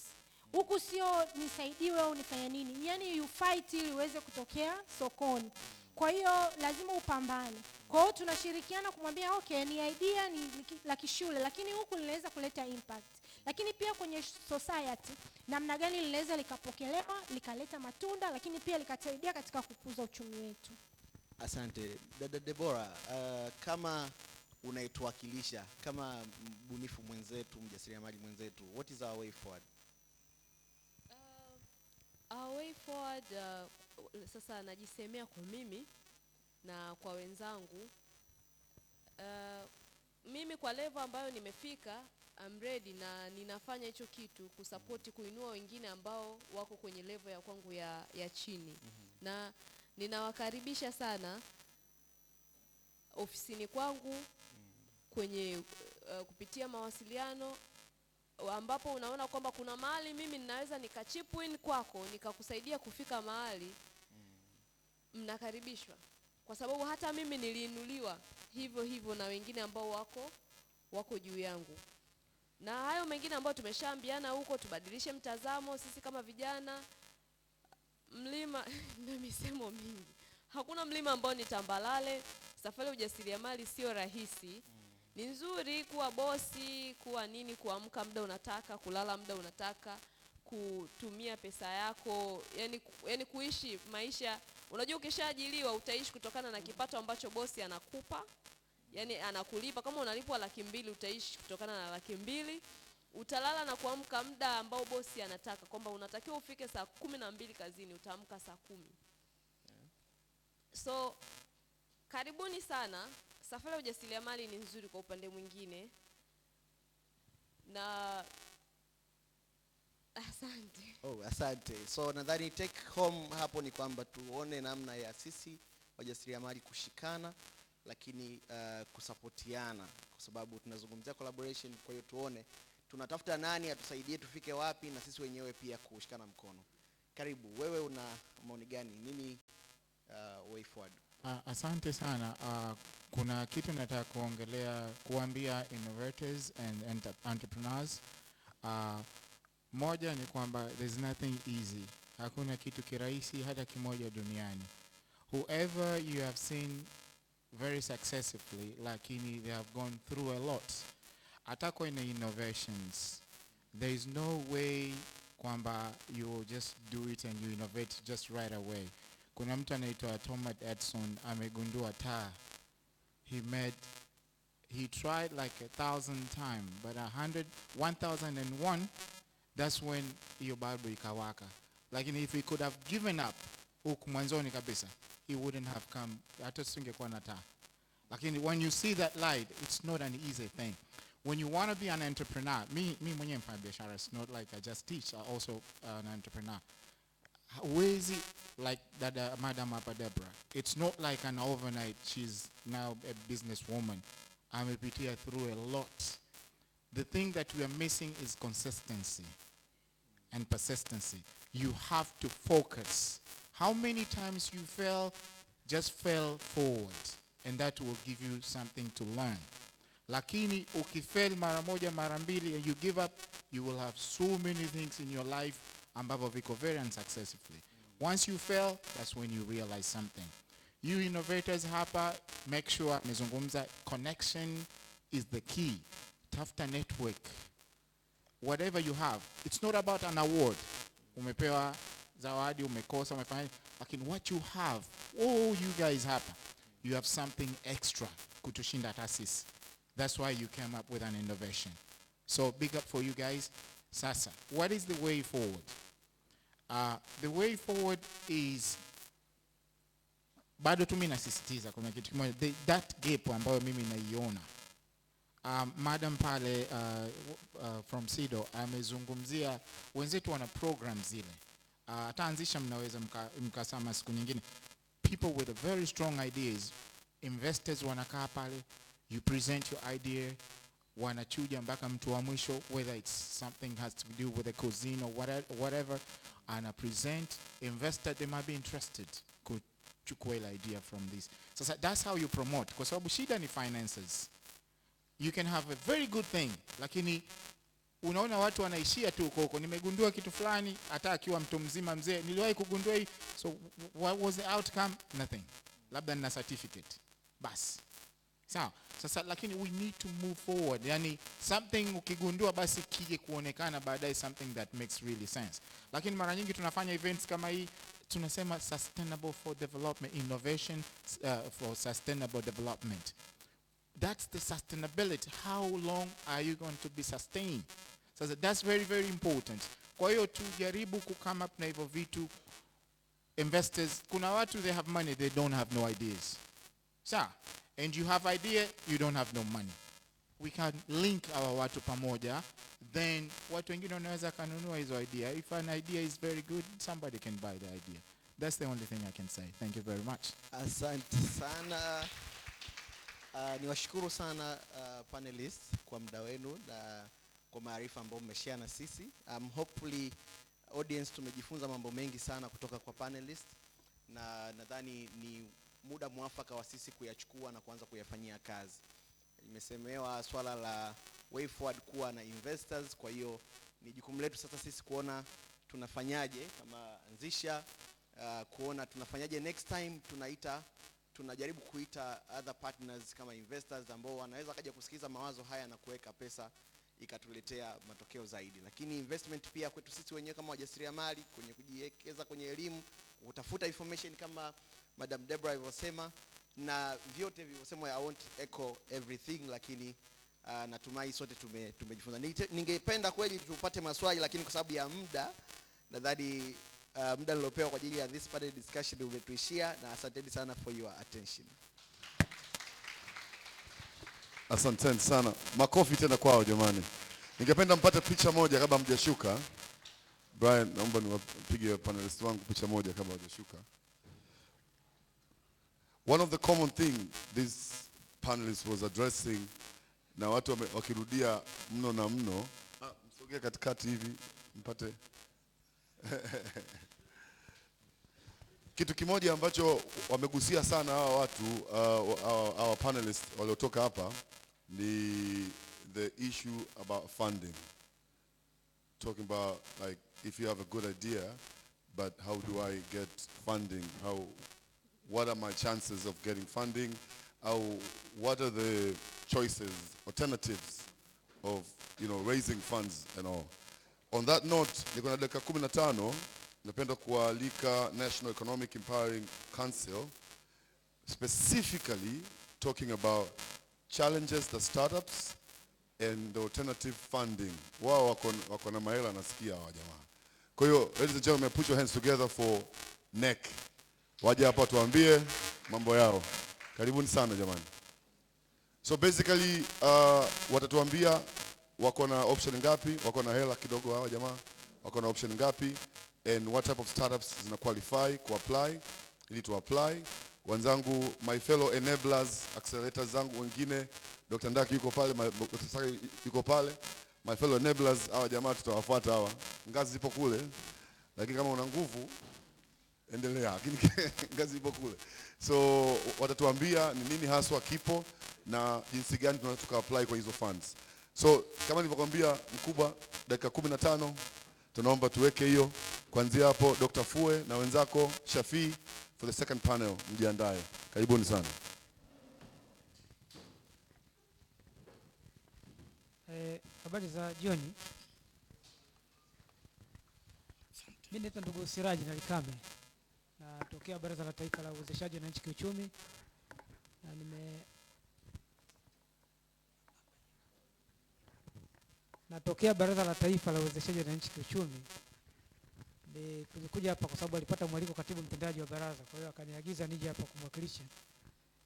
Huku sio nisaidiwe au nifanye nini, yani you fight ili uweze kutokea sokoni. Kwa hiyo lazima upambane. Kwa hiyo tunashirikiana kumwambia okay, ni idea ni la kishule, lakini huku linaweza kuleta impact. Lakini pia kwenye society namna gani linaweza likapokelewa, likaleta matunda, lakini pia likasaidia katika kukuza uchumi wetu. Asante. Dada Deborah, kama unaituwakilisha kama mbunifu mwenzetu, mjasiriamali mwenzetu, what is our way forward? Our way forward, sasa najisemea kwa mimi na kwa wenzangu. Mimi kwa level ambayo nimefika, I'm ready na ninafanya hicho kitu kusupport, kuinua wengine ambao wako kwenye level ya kwangu ya chini. Na ninawakaribisha sana ofisini kwangu kwenye kupitia mawasiliano, ambapo unaona kwamba kuna mahali mimi ninaweza nikachip in kwako nikakusaidia kufika mahali, mnakaribishwa. Kwa sababu hata mimi niliinuliwa hivyo na wengine ambao wako juu yangu. Na hayo mengine ambao tumeshaambiana huko, tubadilishe mtazamo sisi kama vijana. Mlima na misemo mingi. Hakuna mlima ambao ni tambalale. Safari ya ujasiriamali sio rahisi. Ni nzuri kuwa bosi, kuwa nini, kuamka muda unataka, kulala muda unataka, kutumia pesa yako, yani kuishi maisha. Unajua ukishaajiriwa utaishi kutokana na kipato ambacho bosi anakupa. Yani anakulipa, kama unalipwa 200,000 utaishi kutokana na 200,000. Utalala na kuamka muda ambao bosi anataka, kwamba unatakiwa ufike saa 12 kazini, utaamka saa 10. So karibuni sana. Safari ya ujasiriamali ni nzuri kwa upande mwingine. Na asante. Asante. So nadhani take home hapo ni kwamba tuone namna ya sisi wajasiriamali kushikana, lakini kusapotiana, kwa sababu tunazungumzia collaboration. Kwa hiyo tuone tunatafuta nani atusaidie tufike wapi, na sisi wenyewe pia kushikana mkono. Karibu, wewe una maoni gani? Nini way forward? Asante sana. Kuna kitu nataka kuambia innovators and entrepreneurs. Moja ni kwamba there's nothing easy. Hakuna kitu kirahisi hata kimoja duniani. Whoever you have seen very successfully, lakini they have gone through a lot. Atako in innovations, there is no way kwamba you just do it and you innovate just right away. Kuna mtu anaitwa Thomas Edison amegundua taa. He tried like 1,000 times, but 1,001, that's when hiyo bulb ikawaka. Lakini if he could have given up huku mwanzoni kabisa, he wouldn't have come, hata singekuwa na taa. Lakini when you see that light, it's not an easy thing. When you want to be an entrepreneur, me mwenye mfanya biashara, it's not like I just teach, I'm also an entrepreneur. Where's like that Madam hapa Deborah? It's not like an overnight, she's now a businesswoman. Amepitia through a lot. The thing that we are missing is consistency and persistency. You have to focus. How many times you fail, just fail forward, and that will give you something to learn. Lakini ukifail mara moja mara mbili and you give up, you will have so many things in your life ambavyo viko very unsuccessfully. Once you fail, that's when you realize something. You innovators hapa, make sure mezungumza, connection is the key. Tafuta network. Whatever you have, it's not about an award. Umepewa zawadi, umekosa, umefanya, lakini what you have, you guys hapa, you have something extra kutushinda taasisi. That's why you came up with an innovation. So big up for you guys. Sasa, what is the way forward? The way forward is, bado tu mimi nasisitiza kuna kitu kimoja, that gap ambayo mimi naiona. Madam pale from SIDO amezungumzia wenzetu wana program zile. Ataanzisha, mnaweza mkasama siku nyingine. People with a very strong ideas, investors wanakaa pale, you present your idea, wanachuja mpaka mtu wa mwisho, whether it's something has to do with the cuisine or whatever, ana present. Investor, they might be interested kuchukua ile idea from this. So that's how you promote, kwa sababu shida ni finances. You can have a very good thing, lakini unaona watu wanaishia tu huko. Nimegundua kitu fulani, hata akiwa mtu mzima mzee, niliwahi kugundua hii. So what was the outcome? Nothing. Labda nina certificate. Bas. Sawa. Sasa lakini we need to move forward. Yani something ukigundua basi kije kuonekana baadaye, something that makes really sense. Lakini mara nyingi tunafanya events kama hii, tunasema sustainable for development, innovation for sustainable development. That's the sustainability. How long are you going to be sustained? So that's very, very important. Kwa hiyo tujaribu come up na hivyo vitu. Investors, kuna watu they have money, they don't have no ideas. So, and you have idea, you don't have no money. We can link our watu pamoja, then watu wengine wanaweza kanunua hizo idea. If an idea is very good, somebody can buy the idea. That's the only thing I can say. Thank you very much. Asante sana. Niwashukuru sana panelists kwa muda wenu na kwa maarifa ambayo mmeshare na sisi. Hopefully audience tumejifunza mambo mengi sana kutoka kwa panelists, na nadhani ni muda mwafaka wa sisi kuyachukua na kuanza kuyafanyia kazi. Imesemewa swala la way forward kuwa na investors, kwa hiyo ni jukumu letu sasa sisi kuona tunafanyaje kama anzisha, kuona tunafanyaje next time tunajaribu kuita other partners kama investors ambao wanaweza kaja kusikiza mawazo haya na kuweka pesa ikatuletea matokeo zaidi. Lakini investment pia kwetu sisi wenyewe kama wajasiriamali, kwenye kujiwekeza kwenye elimu, kutafuta information kama Madam Deborah alivyosema, na vyote vilivyosema. I won't echo everything, lakini natumai sote tumejifunza. Ningependa kweli tupate maswali, lakini kwa sababu ya muda nadhani muda nilopewa kwa ajili ya this panel discussion umetuishia, na asanteni sana for your attention. Asanteni sana. Makofi tena kwao jamani. Ningependa mpate picha moja kabla mjashuka. Brian, naomba niwapige panelists wangu picha moja kabla hawajashuka. One of the common thing this panelist was addressing, na watu wakirudia mno na mno. Msogea katikati hivi mpate. Kitu kimoja ambacho wamegusia sana hawa watu, our panelists waliotoka hapa, ni the issue about funding. Talking about like if you have a good idea, but how do I get funding? What are my chances of getting funding? What are the choices, alternatives of, raising funds and all? On that note, niko na dakika 15, napenda kualika National Economic Empowering Council, specifically talking about challenges the startups and the alternative funding. Wao wako na mahela nasikia hawa jamaa. Kwa hiyo, ladies and gentlemen, put your hands together for NEC. Waje hapa tuambie mambo yao. Karibuni sana jamani. So basically, watatuambia wako na option ngapi, wako na hela kidogo hawa jamaa, wako na option ngapi, and what type of startups zina qualify apply, ili to apply. Wenzangu, my fellow enablers, accelerators zangu wengine, Dr. Ndaki yuko pale, Dr. Saki yuko pale. My fellow enablers, hawa jamaa tutawafuata hawa. Ngazi zipo kule, lakini kama una nguvu endelea, lakini ngazi zipo kule. So watatuambia ni nini haswa kipo na jinsi gani tunaweza tuka-apply kwa hizo funds. So kama nilivyokuambia mkubwa, dakika 15 tunaomba tuweke hiyo. Kuanzia hapo Dr. Fue na wenzako Shafi for the second panel, mjiandae. Karibuni sana. Habari za jioni. Mimi naitwa ndugu Siraji na Likame. Natokea Baraza la Taifa la Uwezeshaji Wananchi Kiuchumi. Na natokea Baraza la Taifa la Uwezeshaji Wananchi Kiuchumi. Nilikuja hapa kwa sababu alipata mwaliko katibu mtendaji wa baraza, kwa hiyo akaniagiza nije hapa kumwakilisha.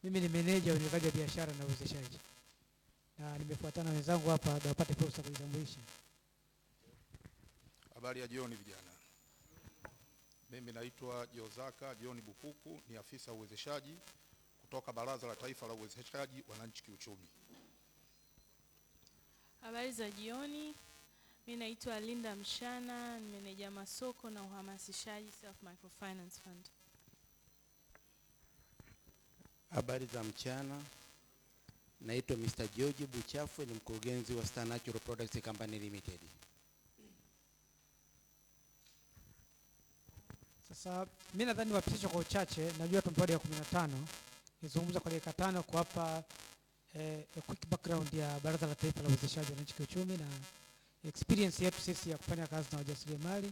Mimi ni meneja wa uendeshaji wa biashara na uwezeshaji. Na nimefuatana na wenzangu hapa ndio wapate fursa kujitambulisha. Habari ya jioni vijana. Mimi naitwa Jozaka John Bukuku, ni afisa uwezeshaji kutoka Baraza la Taifa la Uwezeshaji Wananchi Kiuchumi. Habari za jioni. Mimi naitwa Linda Mshana, ni meneja masoko na uhamasishaji Self Microfinance Fund. Habari za mchana. Naitwa Mr. George Buchafu, ni mkurugenzi wa Star Natural Products Company Limited. Sasa mimi nadhani wapisho kwa uchache, najua tumpadi ya 15, nizungumza kwa dakika 5 kwa hapa a quick background ya Baraza la Taifa la Uwezeshaji Wananchi Kiuchumi na experience yetu sisi ya kufanya kazi na wajasiriamali,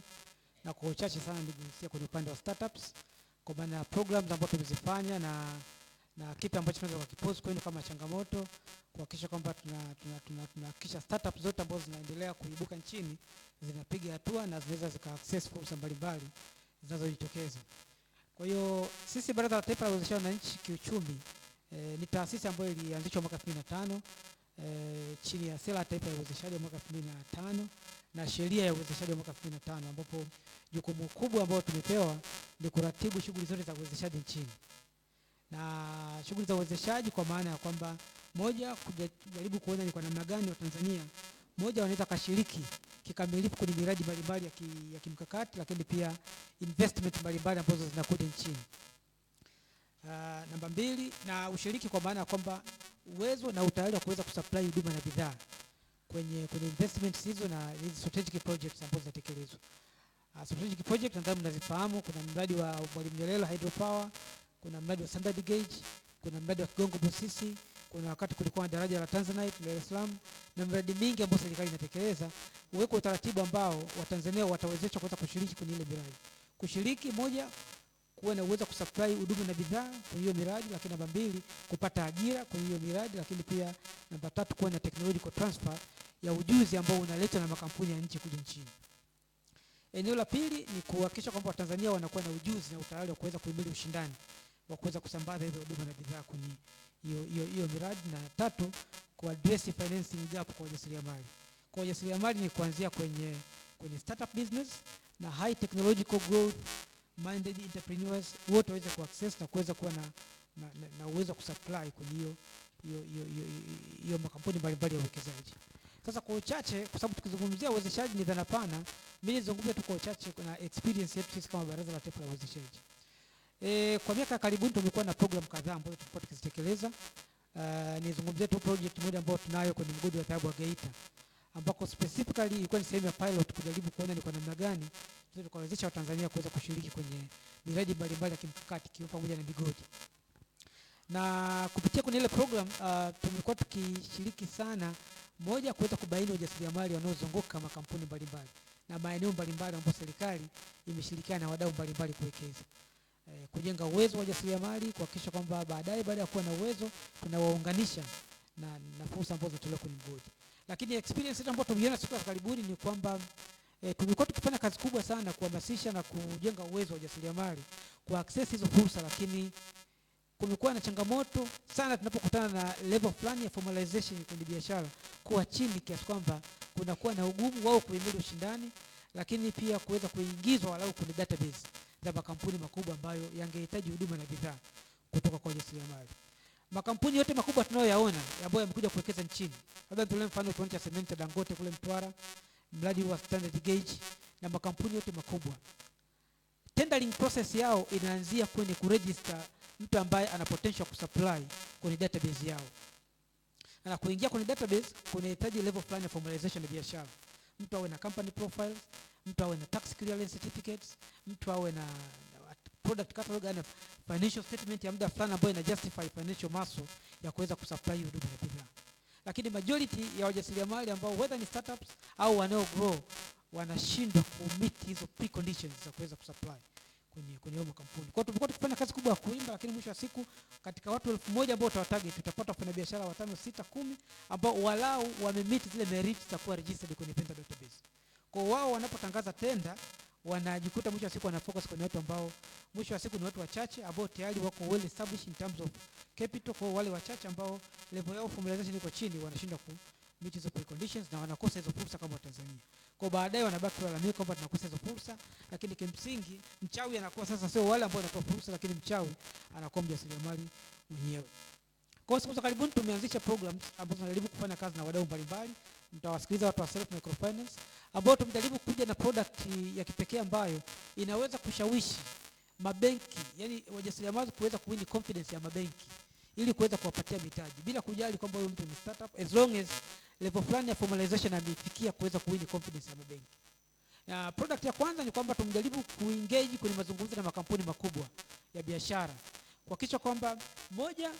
na kwa uchache sana nigusia kwenye upande wa startups kwa maana programs ambazo tumezifanya na kitu ambacho tunaweza kukipose kwenu kama changamoto kuhakikisha kwamba tunahakikisha startups zote ambazo zinaendelea kuibuka nchini zinapiga hatua na zinaweza zika access fursa mbalimbali zinazojitokeza. Kwa hiyo sisi Baraza la Taifa la Uwezeshaji Wananchi Kiuchumi ni taasisi ambayo ilianzishwa mwaka 2005 chini ya sera ya taifa ya uwezeshaji wa mwaka 2005 na sheria ya uwezeshaji wa mwaka 2005, ambapo jukumu kubwa ambalo tumepewa ni kuratibu shughuli zote za uwezeshaji nchini. Na shughuli za uwezeshaji kwa maana ya kwamba moja, kujaribu kuona ni kwa namna gani Watanzania moja wanaweza kashiriki kikamilifu kwenye miradi mbalimbali ya kimkakati, lakini pia investment mbalimbali ambazo zinakuja nchini. Namba 2, na ushiriki kwa maana ya kwamba uwezo na utayari wa kuweza kusupply huduma na bidhaa kwenye investments hizo na hizo strategic projects ambazo zinatekelezwa. Strategic project nadhani mnazifahamu, kuna mradi wa Mwalimu Nyerere hydropower, kuna mradi wa Standard Gauge, kuna mradi wa Kigongo Busisi, kuna wakati kulikuwa na daraja la Tanzanite Dar es Salaam, na mradi mingi ambayo serikali inatekeleza. Uweko utaratibu ambao Watanzania watawezeshwa kuweza kushiriki kwenye ile miradi. Kushiriki, moja, kuwa na uwezo kusupply huduma na bidhaa kwenye hiyo miradi, lakini namba 2, kupata ajira kwenye hiyo miradi, lakini pia namba 3, kuwa na technological transfer ya ujuzi ambao unaletwa na makampuni ya nje kuja nchini. Eneo la pili ni kuhakikisha kwamba Watanzania wanakuwa na ujuzi na utayari wa kuweza kuhimili ushindani wa kuweza kusambaza hizo huduma na bidhaa kwenye hiyo miradi, na 3, kuaddress financing gap kwa wajasiriamali. Kwa wajasiriamali ni kuanzia kwenye startup business na high technological growth minded entrepreneurs wote waweze kuaccess na kuweza kuwa na uwezo wa kusupply kwenye hiyo makampuni mbalimbali ya uwekezaji. Sasa kwa uchache, kwa sababu tukizungumzia uwezeshaji ni dhana pana, mimi nizungumzie tu kwa uchache kuna experience yetu sisi kama Baraza la Taifa la Uwezeshaji. Kwa miaka karibuni tumekuwa na program kadhaa ambazo tulikuwa tukizitekeleza. Nizungumzie tu project moja ambayo tunayo kwenye mgodi wa dhahabu wa Geita, ambako specifically ilikuwa ni sehemu ya pilot kujaribu kuona ni kwa namna gani tunaweza kuwezesha Watanzania kuweza kushiriki kwenye miradi mbalimbali ya kimkakati ikiwa pamoja na migodi. Na kupitia kwenye ile program tumekuwa tukishiriki sana, moja, kuweza kubaini wajasiriamali wanaozunguka makampuni mbalimbali na maeneo mbalimbali ambapo serikali imeshirikiana na wadau mbalimbali kuwekeza. Kujenga uwezo wa wajasiriamali, kuhakikisha kwamba baada ya kuwa na uwezo tunawaunganisha na fursa ambazo zinatolewa kwenye mgodi. Lakini experience yetu ambayo tumeona siku za karibuni ni kwamba tumekuwa tukifanya kazi kubwa sana kuhamasisha na kujenga uwezo wa wajasiriamali kwa access hizo fursa, lakini kumekuwa na changamoto sana tunapokutana na level fulani ya formalization kwenye biashara kuwa chini, kiasi kwamba kunakuwa na ugumu wao kuhimili ushindani, lakini pia kuweza kuingizwa walau kwenye database za makampuni makubwa ambayo yangehitaji huduma na bidhaa kutoka kwa wajasiriamali. Makampuni yote makubwa tunayoyaona ambayo yamekuja kuwekeza nchini, labda tutolee mfano kiwanda cha cement Dangote kule Mtwara, mradi wa Standard Gauge na makampuni yote makubwa, tendering process yao inaanzia kwenye kuregister mtu ambaye ana potential kusupply kwenye database yao. Na kuingia kwenye database kunahitaji level fulani ya formalization ya biashara. Mtu awe na company profiles, mtu awe na tax clearance certificates, mtu awe na product catalog na financial statement ya muda fulani ambayo ina justify financial muscle ya kuweza kusupply huduma na bidhaa. Lakini majority ya wajasiriamali ambao whether ni startups au wanao grow wanashindwa kumeet hizo preconditions za kuweza kusupply kwenye hiyo kampuni. Kwa hiyo tumekuwa tukifanya kazi kubwa ya kuimba, lakini mwisho wa siku katika watu 1000 ambao tutawatarget tutapata wafanyabiashara 5, 6, 10 ambao walau wamemeet zile merits za kuwa registered kwenye tender database. Kwa wao wanapotangaza tenda wanajikuta mwisho wa siku wana focus kwenye watu ambao mwisho wa siku ni watu wachache ambao tayari wako well established in terms of capital. Kwa wale wachache ambao level yao formalization iko chini wanashindwa ku meet hizo preconditions na wanakosa hizo fursa kama Tanzania. Kwa baadaye wanabaki kulalamika kwamba tunakosa hizo fursa, lakini kimsingi mchawi anakuwa sasa sio wale ambao wanatoa fursa, lakini mchawi anakuwa mjasiriamali mwenyewe. Kwa siku za karibuni tumeanzisha programs ambazo tunajaribu kufanya kazi na wadau mbalimbali mtawasikiliza watu wa self microfinance ambao tumejaribu kuja na product ya kipekee ambayo inaweza kushawishi mabenki, yani wajasiriamali kuweza kuwini confidence ya mabenki ili kuweza kuwapatia mitaji bila kujali kwamba huyo mtu ni startup, as long as level fulani ya formalization amefikia kuweza kuwini confidence ya mabenki. Na product ya kwanza ni kwamba tumejaribu kuengage kwenye mazungumzo na makampuni makubwa ya biashara kuhakikisha kwamba moja,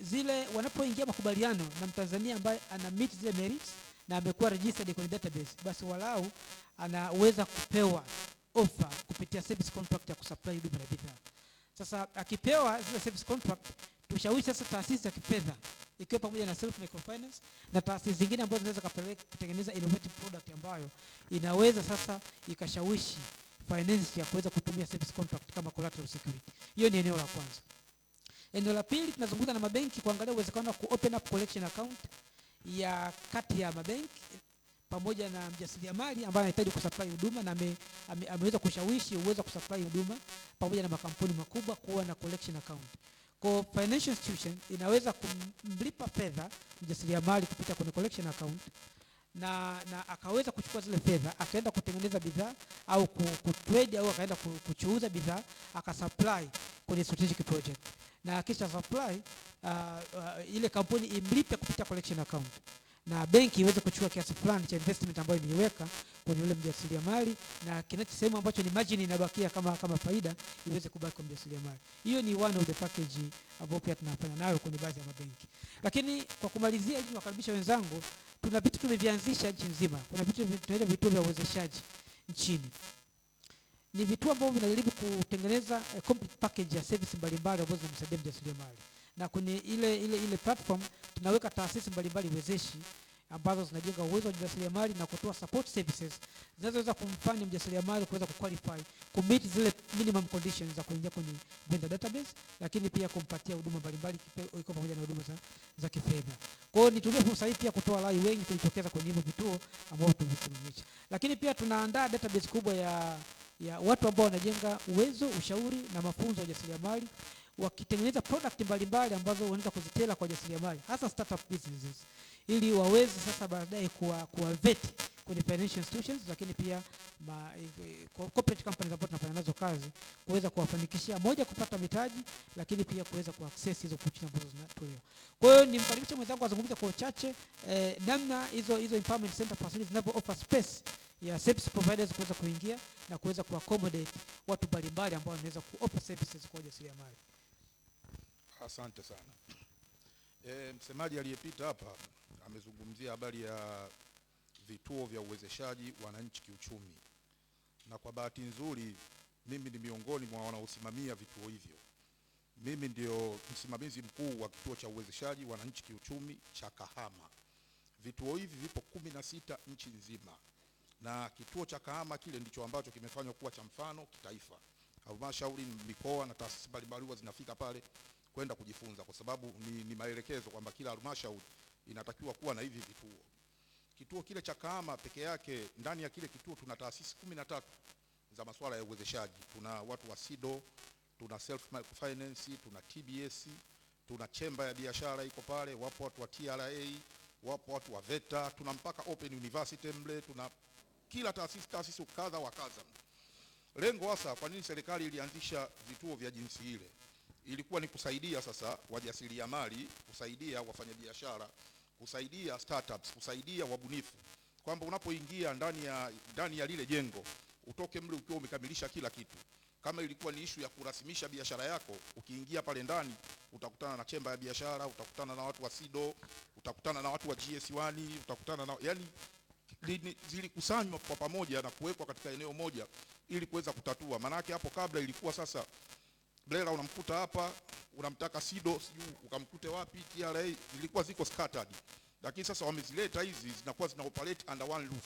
zile wanapoingia makubaliano na Mtanzania ambaye ana meet zile merits na amekuwa registered kwenye database, basi walau anaweza kupewa offer kupitia service contract ya kusupply huduma na bidhaa. Sasa akipewa zile service contract, tushawishi sasa taasisi za kifedha ikiwa pamoja na self microfinance na taasisi zingine ambazo zinaweza kutengeneza innovative product ambayo inaweza sasa ikashawishi finance ya kuweza kutumia service contract kama collateral security. Hiyo ni eneo la kwanza. Eneo la pili, tunazungumza na mabenki kuangalia uwezekano wa open up collection account ya kati ya mabenki pamoja na mjasiriamali ambaye anahitaji kusupply huduma na ameweza kushawishi uwezo kusupply huduma pamoja na makampuni makubwa kuwa na collection account. Kwa financial institution inaweza kumlipa fedha mjasiriamali kupitia kwenye collection account na akaweza kuchukua zile fedha akaenda kutengeneza bidhaa au kutrade au akaenda kuchuuza bidhaa akasupply kwenye strategic project, na kisha supply ile kampuni imlipe kupitia collection account na benki iweze kuchukua kiasi fulani cha investment ambayo imeiweka kwenye yule mjasiriamali na kinachosema ambacho ni margin inabakia kama faida iweze kubaki kwa mjasiriamali. Hiyo ni one of the package ambayo pia tunafanya nayo kwenye baadhi ya mabenki. Lakini kwa kumalizia, ili niwakaribisha wenzangu, tuna vitu tumevianzisha nchi nzima. Kuna vitu tunaita vituo vya uwezeshaji nchini. Ni vituo ambavyo vinajaribu kutengeneza complete package ya service mbalimbali ambazo zinamsaidia mjasiriamali. Na kwenye ile platform tunaweka taasisi mbalimbali wezeshi ambazo zinajenga uwezo wa mjasiriamali na kutoa support services zinazoweza kumfanya mjasiriamali kuweza kuqualify kummeet zile minimum conditions za kuingia kwenye vendor database, lakini pia kumpatia huduma mbalimbali iko pamoja na huduma za kifedha. Kwa hiyo nitumie fursa hii pia kutoa rai wengi kujitokeza kwenye hivyo vituo ambavyo tumesimamisha. Lakini pia tunaandaa database kubwa ya watu ambao wanajenga uwezo, ushauri na mafunzo ya jasiriamali wakitengeneza product mbalimbali ambazo wanaweza kuzitela kwa jasiriamali hasa startup businesses ili waweze sasa baadaye kuwa vet kwenye financial institutions, lakini pia corporate companies ambazo tunafanya nazo kazi kuweza kuwafanikishia moja kupata mitaji, lakini pia kuweza kuaccess hizo opportunities ambazo zinatolewa. Kwa hiyo nimkaribisha mwenzangu azungumze kwa uchache namna hizo empowerment center facilities zinavyo offer space ya service providers kuweza kuingia na kuweza kuaccommodate watu mbalimbali ambao wanaweza kuoffer services kwa jasiriamali. Asante sana. Msemaji aliyepita hapa amezungumzia habari ya vituo vya uwezeshaji wananchi kiuchumi, na kwa bahati nzuri mimi ni miongoni mwa wanaosimamia vituo hivyo. Mimi ndio msimamizi mkuu wa kituo cha uwezeshaji wananchi kiuchumi cha Kahama. Vituo hivi vipo 16 nchi nzima, na kituo cha Kahama kile ndicho ambacho kimefanywa kuwa cha mfano kitaifa. Halmashauri, mikoa na taasisi mbalimbali zinafika pale kwenda kujifunza, kwa sababu ni maelekezo kwamba kila halmashauri inatakiwa kuwa na hivi vituo. Kituo kile cha Kahama peke yake, ndani ya kile kituo tuna taasisi 13 za masuala ya uwezeshaji. Tuna watu wa SIDO, tuna self finance, tuna TBS, tuna chemba ya biashara iko pale, wapo watu wa TRA, wapo watu wa VETA, tuna mpaka Open University mle, tuna kila taasisi kadha wa kadha. Lengo hasa kwa nini serikali ilianzisha vituo vya jinsi ile ilikuwa ni kusaidia sasa wajasiriamali, kusaidia wafanyabiashara, kusaidia startups, kusaidia wabunifu, kwamba unapoingia ndani ya lile jengo utoke mle ukiwa umekamilisha kila kitu. Kama ilikuwa ni issue ya kurasimisha biashara yako, ukiingia pale ndani utakutana na chemba ya biashara, utakutana na watu wa SIDO, utakutana na watu wa GS1, utakutana na zilikusanywa kwa pamoja na kuwekwa katika eneo moja ili kuweza kutatua. Maana yake hapo kabla ilikuwa sasa Blela unamkuta hapa, unamtaka SIDO, sijui ukamkute wapi, TRA, zilikuwa ziko scattered. Lakini sasa wamezileta hizi, zinakuwa zina operate under one roof.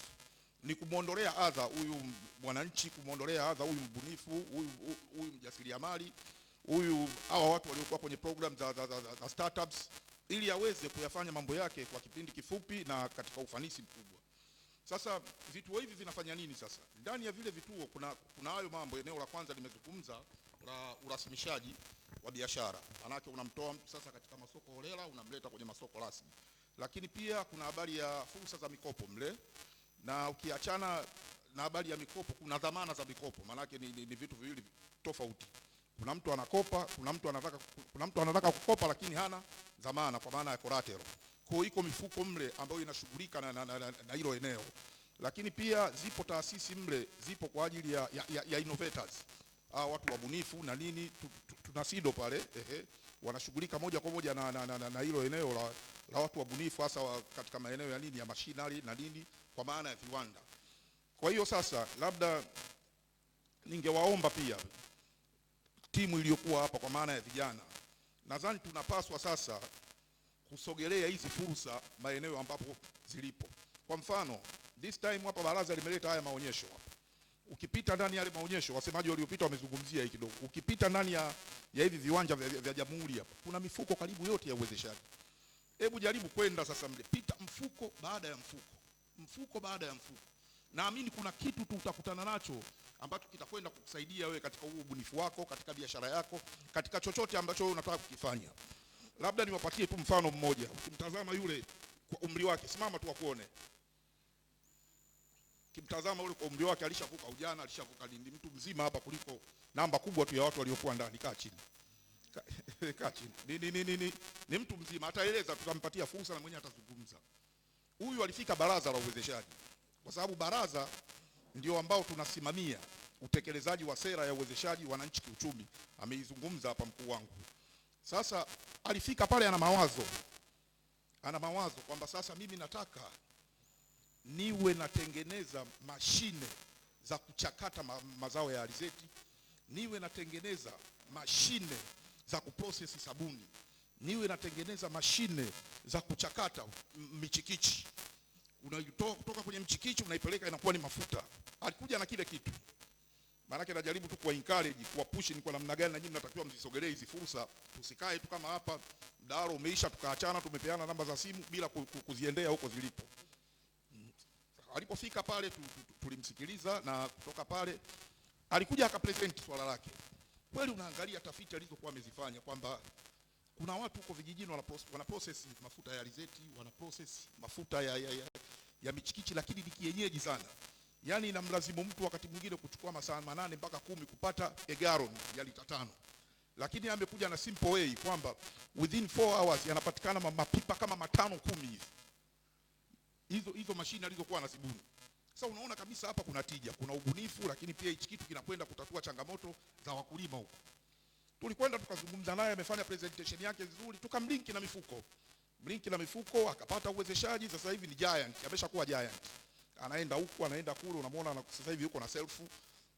Ni kumuondolea adha huyu mwananchi, kumuondolea adha huyu mbunifu, huyu mjasiriamali, hawa watu waliokuwa kwenye program za startups, ili aweze kuyafanya mambo yake kwa kipindi kifupi na katika ufanisi mkubwa. Sasa vituo hivi vinafanya nini sasa? Ndani ya vile vituo kuna hayo mambo. Eneo la kwanza nimezungumza la urasimishaji wa biashara. Manake unamtoa mtu sasa katika masoko holela unamleta kwenye masoko rasmi. lakini pia kuna habari ya fursa za mikopo mle, na ukiachana na habari ya mikopo kuna dhamana za mikopo. Maanake ni vitu viwili tofauti. Kuna mtu anakopa, kuna mtu anataka kukopa lakini hana dhamana kwa maana ya collateral. Kwa hiyo iko mifuko mle ambayo inashughulika na hilo eneo. Lakini pia zipo taasisi mle, zipo kwa ajili ya innovators. Watu wabunifu na nini, tuna SIDO pale, wanashughulika moja kwa moja na hilo eneo la watu wabunifu, hasa katika maeneo ya nini, ya machinery na nini, kwa maana ya viwanda. Kwa hiyo sasa labda ningewaomba pia timu iliyokuwa hapa kwa maana ya vijana, nadhani tunapaswa sasa kusogelea hizi fursa maeneo ambapo zilipo. Kwa mfano, this time hapa baraza limeleta haya maonyesho hapa. Ukipita ndani ya yale maonyesho, wasemaji waliopita wamezungumzia hiki kidogo. Ukipita ndani ya hivi viwanja vya Jamhuri hapa, kuna mifuko karibu yote ya uwezeshaji. Hebu jaribu kwenda sasa mle, pita mfuko baada ya mfuko. Mfuko baada ya mfuko. Naamini kuna kitu tu utakutana nacho ambacho kitakwenda kukusaidia wewe katika huo ubunifu wako, katika biashara yako, katika chochote ambacho wewe unataka kukifanya. Labda niwapatie tu mfano mmoja. Ukimtazama yule kwa umri wake, simama tu wakuone. Kimtazama yule kwa umri wake, alishavuka ujana, alishavuka nini, mtu mzima hapa kuliko namba kubwa tu ya watu waliokuwa ndani. Kaa chini. Kaa chini. Ni mtu mzima, ataeleza, tutampatia fursa na mwenyewe atazungumza. Huyu alifika baraza la uwezeshaji. Kwa sababu baraza ndio ambao tunasimamia utekelezaji wa sera ya uwezeshaji wananchi kiuchumi. Ameizungumza hapa mkuu wangu. Sasa alifika pale ana mawazo kwamba sasa mimi nataka niwe natengeneza mashine za kuchakata mazao ya alizeti, niwe natengeneza mashine za kuprocess sabuni, niwe natengeneza mashine za kuchakata michikichi. Unaitoa kutoka kwenye mchikichi unaipeleka inakuwa ni mafuta. Alikuja na kile kitu. Maana yake najaribu tu kwa encourage, kwa push ni kwa namna gani na nyinyi mnatakiwa mzisogelee hizi fursa. Tusikae tu kama hapa mdaro umeisha tukaachana, tumepeana namba za simu bila kuziendea huko zilipo. Alipofika pale tulimsikiliza, na kutoka pale alikuja akapresent swala lake. Kweli unaangalia tafiti alizokuwa amezifanya kwamba kuna watu huko vijijini wana process mafuta ya alizeti, wana process mafuta ya michikichi, lakini ni kienyeji sana. Yaani inamlazimu mtu wakati mwingine kuchukua masaa 8 mpaka 10 kupata gallon ya lita 5. Lakini amekuja na simple way kwamba within 4 hours yanapatikana mapipa kama 5-10 hivi. Hizo mashine alizokuwa anazibuni. Sasa unaona kabisa hapa kuna tija, kuna ubunifu, lakini pia hichi kitu kinakwenda kutatua changamoto za wakulima huko. Tulikwenda tukazungumza naye, amefanya presentation yake nzuri, tukamlinki na mifuko. Mlinki na mifuko, akapata uwezeshaji, sasa hivi ni giant, ameshakuwa giant. Anaenda huku, anaenda kule, unamwona sasa hivi yuko na self.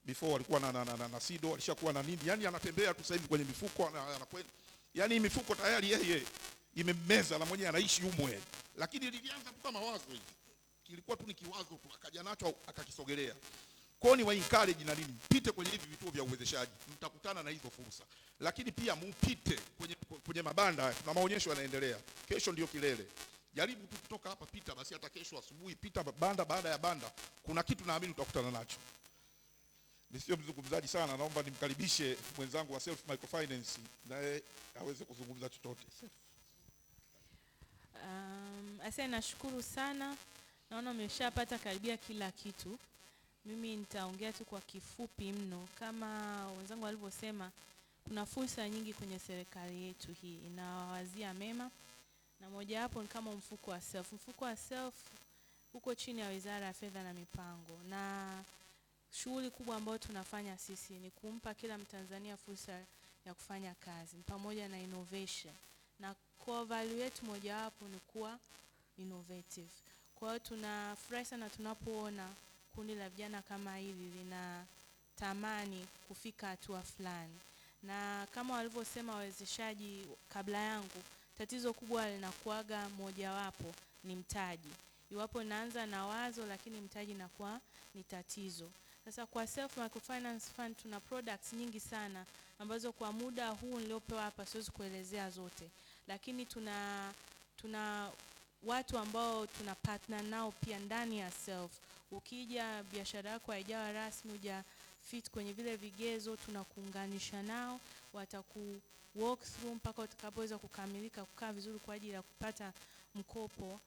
Before alikuwa na SIDO, alishakuwa na nini? Yaani anatembea tu sasa hivi kwenye mifuko, anakwenda. Yaani mifuko tayari yeye imemmeza na mwenyewe anaishi humo yeye. Lakini lilianza tu kama wazo hivi. Kilikuwa tu ni kiwazo tu, akaja nacho akakisogelea. Kwa ni wa encourage na nini? Mpite kwenye hivi vituo vya uwezeshaji, mtakutana na hizo fursa. Lakini pia mpite kwenye mabanda na maonyesho yanaendelea. Kesho ndio kilele. Jaribu tu kutoka hapa, pita basi hata kesho asubuhi, pita banda baada ya banda. Kuna kitu naamini utakutana nacho. Nisio mzungumzaji sana, naomba nimkaribishe mwenzangu wa Self Microfinance naye aweze kuzungumza chochote. Asante, nashukuru sana. Naona umeshapata karibia kila kitu. Mimi nitaongea tu kwa kifupi mno. Kama wenzangu walivyosema, kuna fursa nyingi kwenye serikali yetu hii. Inawawazia mema. Na moja hapo ni kama mfuko wa self. Mfuko wa self uko chini ya Wizara ya Fedha na Mipango. Na shughuli kubwa ambayo tunafanya sisi ni kumpa kila Mtanzania fursa ya kufanya kazi pamoja na innovation. Na core value yetu moja hapo ni kuwa innovative. Kwa hiyo tunafurahi sana tunapoona kundi la vijana kama hili linatamani kufika hatua fulani. Na kama walivyosema wawezeshaji kabla yangu, tatizo kubwa linakuaga moja wapo ni mtaji. Iwapo naanza na wazo lakini mtaji inakuwa ni tatizo. Sasa kwa Self Microfinance Fund tuna products nyingi sana ambazo kwa muda huu niliopewa hapa siwezi kuelezea zote. Lakini tuna watu ambao tuna partner nao pia ndani ya Self. Ukija biashara yako haijawa rasmi, uja fit kwenye vile vigezo, tunakuunganisha nao, wataku walk through mpaka utakapoweza kukamilika, kukaa vizuri kwa ajili ya kupata mkopo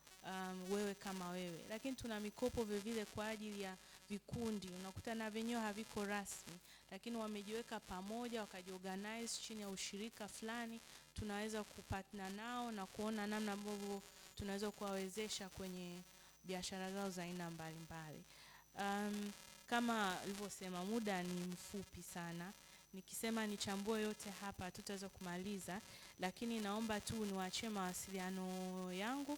wewe kama wewe, lakini tuna mikopo vile vile kwa ajili ya vikundi. Unakuta na venyewe haviko rasmi, lakini wamejiweka pamoja, wakajiorganize chini ya ushirika fulani. Tunaweza kupatana nao na kuona namna ambavyo tunaweza kuwawezesha kwenye biashara zao za aina mbalimbali. Kama nilivyosema, muda ni mfupi sana. Nikisema nichambue yote hapa tutaweza kumaliza, lakini naomba tu niwaachie mawasiliano yangu,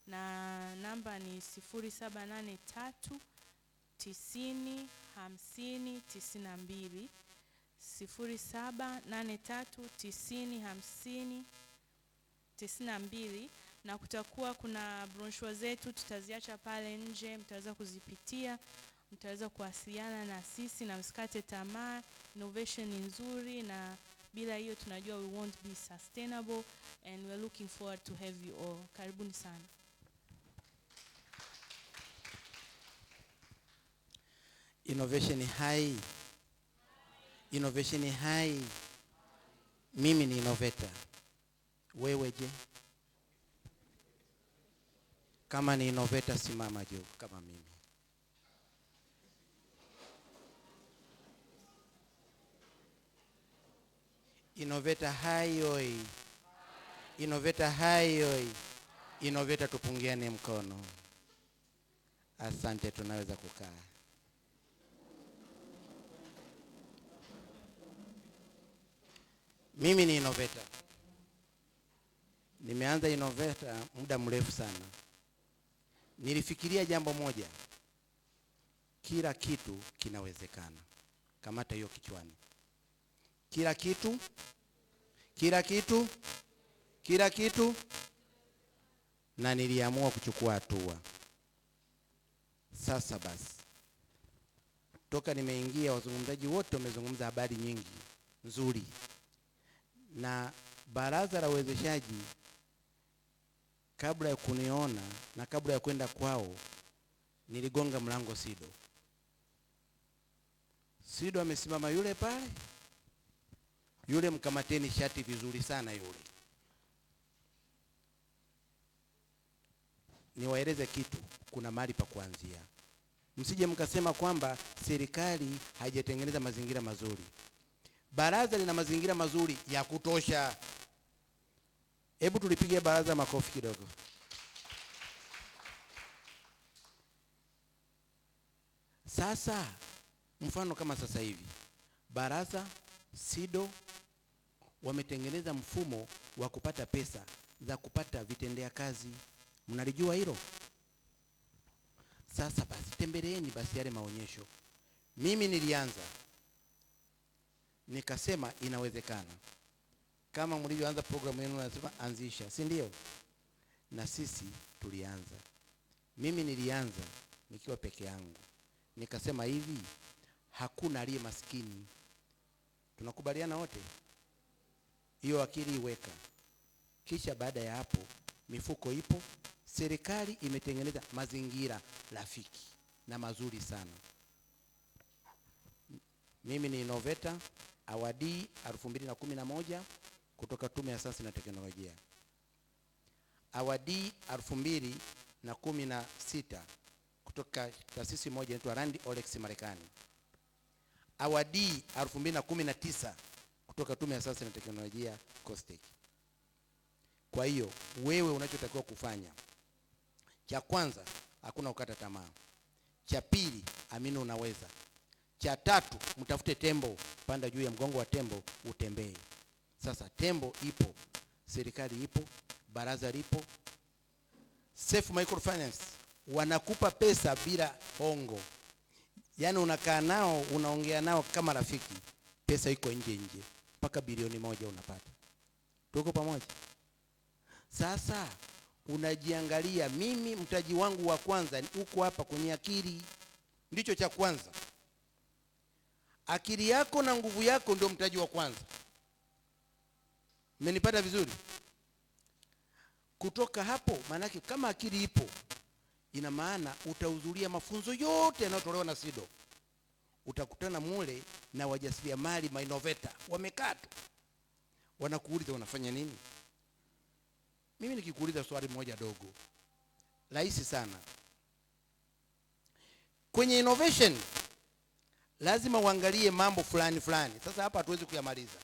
na namba ni 0783 90 50 92, 0783 90 50 92, na kutakuwa kuna brochure zetu tutaziacha pale nje, mtaweza kuzipitia, mtaweza kuwasiliana na sisi, na msikate tamaa. Innovation ni nzuri, na bila hiyo tunajua we won't be sustainable, and we're looking forward to have you all. Karibuni sana. Innovation high. Innovation high. Mimi ni innovator. Wewe je? Kama ni innovator simama juu kama mimi. Innovator high oi. Innovator high oi. Innovator tupungiane mkono. Asante, tunaweza kukaa. Mimi ni innovator. Nimeanza innovator muda mrefu sana. Nilifikiria jambo moja. Kila kitu kinawezekana. Kamata hiyo kichwani. Kila kitu, kila kitu, kila kitu, na niliamua kuchukua hatua. Sasa basi, toka nimeingia wazungumzaji wote wamezungumza habari nyingi nzuri, na baraza la uwezeshaji kabla ya kuniona na kabla ya kwenda kwao niligonga mlango SIDO. SIDO amesimama yule pale. Yule mkamateni shati vizuri sana yule. Niwaeleze kitu, kuna mahali pa kuanzia. Msije mkasema kwamba serikali haijatengeneza mazingira mazuri. Baraza lina mazingira mazuri ya kutosha. Hebu tulipige baraza makofi kidogo. Sasa mfano kama sasa hivi baraza SIDO wametengeneza mfumo wa kupata pesa za kupata vitendea kazi. Mnalijua hilo? Sasa basi tembeleeni basi yale maonyesho. Mimi nilianza nikasema inawezekana. Kama mlivyoanza programu yenu nasema anzisha, si ndio? Na sisi tulianza. Mimi nilianza nikiwa peke yangu. Nikasema hivi, hakuna aliye maskini. Tunakubaliana wote? Hiyo akili iweka. Kisha baada ya hapo mifuko ipo, serikali imetengeneza mazingira rafiki na mazuri sana. Mimi ni innovator awadi 2011 kutoka Tume ya Sayansi na Teknolojia. Awadi 2016 kutoka taasisi moja inaitwa Rand Olex Marekani. Awadi 2019 kutoka Tume ya Sayansi na Teknolojia COSTECH. Kwa hiyo wewe unachotakiwa kufanya, cha kwanza hakuna ukata tamaa. Cha pili, amini unaweza. Cha tatu, mtafute tembo, panda juu ya mgongo wa tembo utembee. Sasa tembo ipo, serikali ipo, baraza lipo. Safe Microfinance wanakupa pesa bila hongo. Yaani unakaa nao, unaongea nao kama rafiki. Pesa iko nje mpaka bilioni 1 unapata. Tuko pamoja? Sasa unajiangalia, mimi mtaji wangu wa kwanza uko hapa kwenye akili. Ndicho cha kwanza. Akili yako na nguvu yako ndio mtaji wa kwanza. Mmenipata vizuri? Kutoka hapo, maanake kama akili ipo, ina maana utahudhuria mafunzo yote yanayotolewa na SIDO. Utakutana mule na wajasiriamali innovator wamekaa tu. Wanakuuliza unafanya nini? Mimi nikikuuliza swali moja dogo rahisi sana, kwenye innovation lazima uangalie mambo fulani fulani. Sasa hapa hatuwezi kuyamaliza,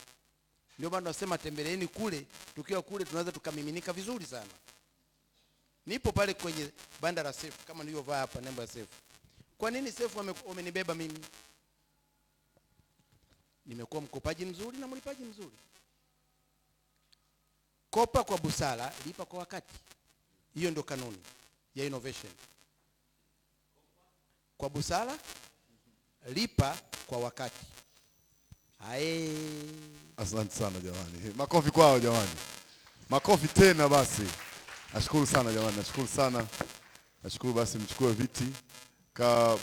ndio maana tunasema tembeleeni kule. Tukiwa kule tunaweza tukamiminika vizuri sana. Nipo pale kwenye banda la safe kama nilivyovaa hapa nembo ya safe. Kwa nini safe wamenibeba mimi? Nimekuwa mkopaji mzuri na mlipaji mzuri. Kopa kwa busara, lipa kwa wakati. Hiyo ndio kanuni ya innovation. Kwa busara, lipa kwa wakati. Asante sana jamani. Makofi kwao jamani. Makofi tena basi. Nashukuru sana jamani, nashukuru sana. Nashukuru, basi mchukue viti.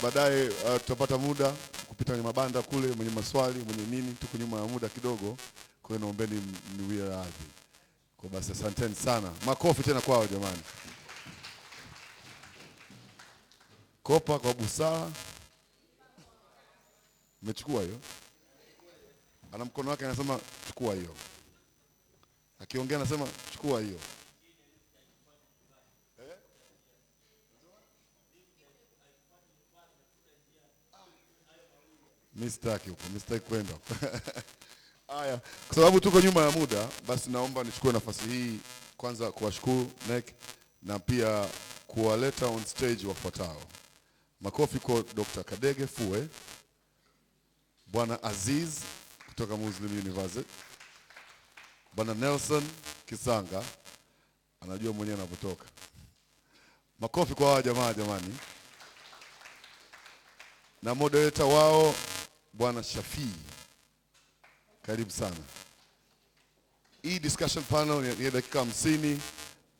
Baadaye tutapata muda kupita kwenye mabanda kule, mwenye maswali, mwenye nini, tuko nyuma ya muda kidogo. Kwa hiyo naombeni niwie radhi. Kwa basi asanteni sana. Makofi tena kwao jamani. Kopa kwa busara. Umechukua hiyo? Ana mkono wake anasema chukua hiyo. Akiongea anasema chukua hiyo. Mistaki huko, mistaki kwenda. Haya, kwa sababu tuko nyuma ya muda, basi naomba nichukue nafasi hii kwanza kuwashukuru NEC na pia kuwaleta on stage wafuatao. Makofi kwa Dr. Kadege Fue, Bwana Aziz kutoka Muslim University, Bwana Nelson Kisanga, anajua mwenyewe anapotoka. Makofi kwa hawa jamaa jamani. Na moderator wao Bwana Shafii, karibu sana. Hii discussion panel ni dakika 50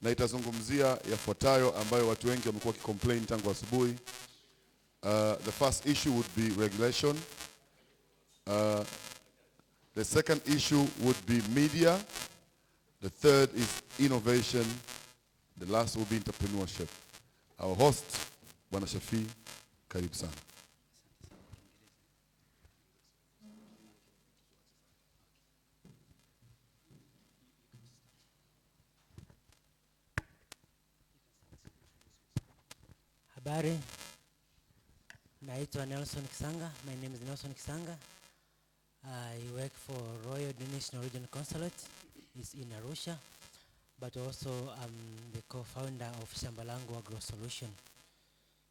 na itazungumzia yafuatayo ambayo watu wengi wamekuwa wakicomplain tangu asubuhi. The first issue would be regulation. The second issue would be media. The third is innovation. The last will be entrepreneurship. Our host, Bwana Shafii, karibu sana. Habari, naitwa Nelson Kisanga. My name is Nelson Kisanga. I work for Royal Danish Norwegian Consulate. It's in Arusha, but also I'm the co-founder of Shambalangu Agro Solution.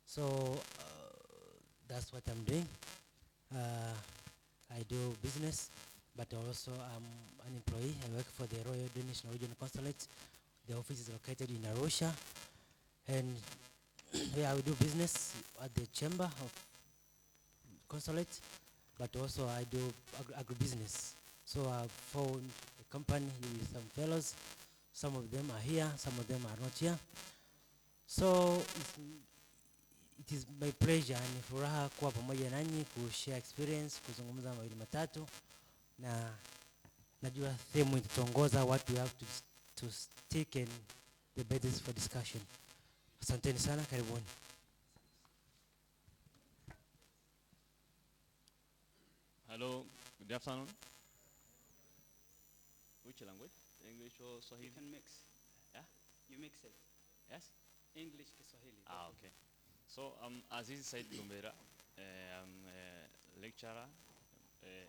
So that's what I'm doing. I do business, but also I'm an employee. I work for the Royal Danish Norwegian Consulate. The office is located in Arusha, and yeah, we do business at the Chamber of Consulate, but also I do agribusiness. So I found a company with some fellows. Some of them are here, some of them are not here. So it is my pleasure, ni furaha kuwa pamoja nanyi, kushare experience, kuzungumza mawili matatu, na najua theme itaongoza what we have to stick in the basis for discussion. Asanteni sana, karibuni. Hello, good afternoon. Which language? English or Swahili? You can mix. Yeah? You mix it. Yes? English Kiswahili. Ah, okay. So Aziz Said Lumbera. I'm a lecturer,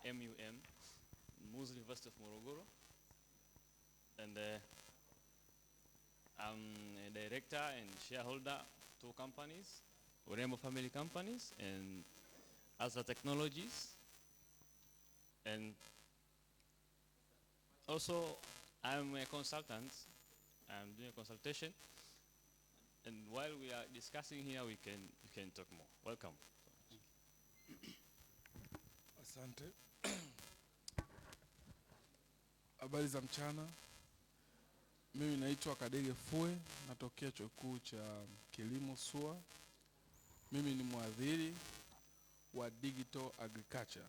MUM, Muslim University of Morogoro. And I'm a director and shareholder, 2 companies, Urembo family companies, and Asra Technologies. And also, I'm a consultant. I'm doing a consultation. And while we are discussing here, we can talk more. Welcome. Asante. Habari za mchana. Mimi naitwa Kadege Fue, natokea chuo kikuu cha kilimo SUA. Mimi ni mwadhiri wa digital agriculture,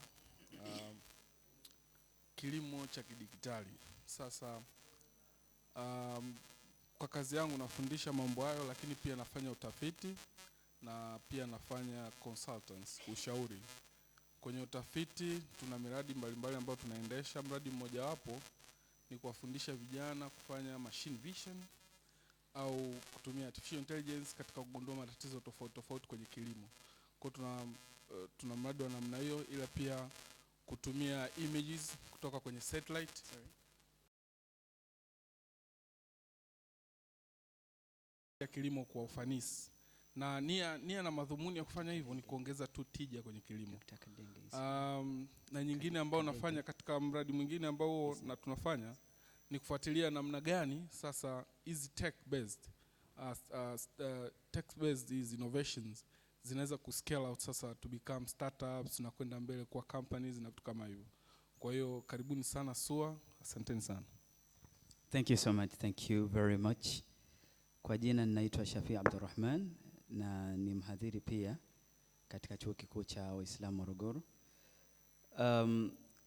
kilimo cha kidigitali. Sasa kwa kazi yangu nafundisha mambo hayo, lakini pia nafanya utafiti na pia nafanya consultants, ushauri. Kwenye utafiti tuna miradi mbalimbali ambayo tunaendesha. Mradi mmoja wapo ni kuwafundisha vijana kufanya machine vision au kutumia artificial intelligence katika kugundua matatizo tofauti tofauti kwenye kilimo. Kwa tuna mradi wa namna hiyo, ila pia kutumia images kutoka kwenye satellite. Ya kilimo kwa ufanisi. Na nia na madhumuni ya kufanya hivyo ni kuongeza tu tija kwenye kilimo. Na nyingine ambao nafanya katika mradi mwingine ambao tunafanya ni kufuatilia namna gani sasa hizi tech based these innovations zinaweza kuscale out sasa to become startups na kwenda mbele kwa companies na vitu kama hivyo. Kwa hiyo karibuni sana SUA, asanteni sana. Thank you so much. Thank you very much. Kwa jina ninaitwa Shafi Abdurrahman na ni mhadhiri pia katika chuo kikuu cha Waislamu Morogoro.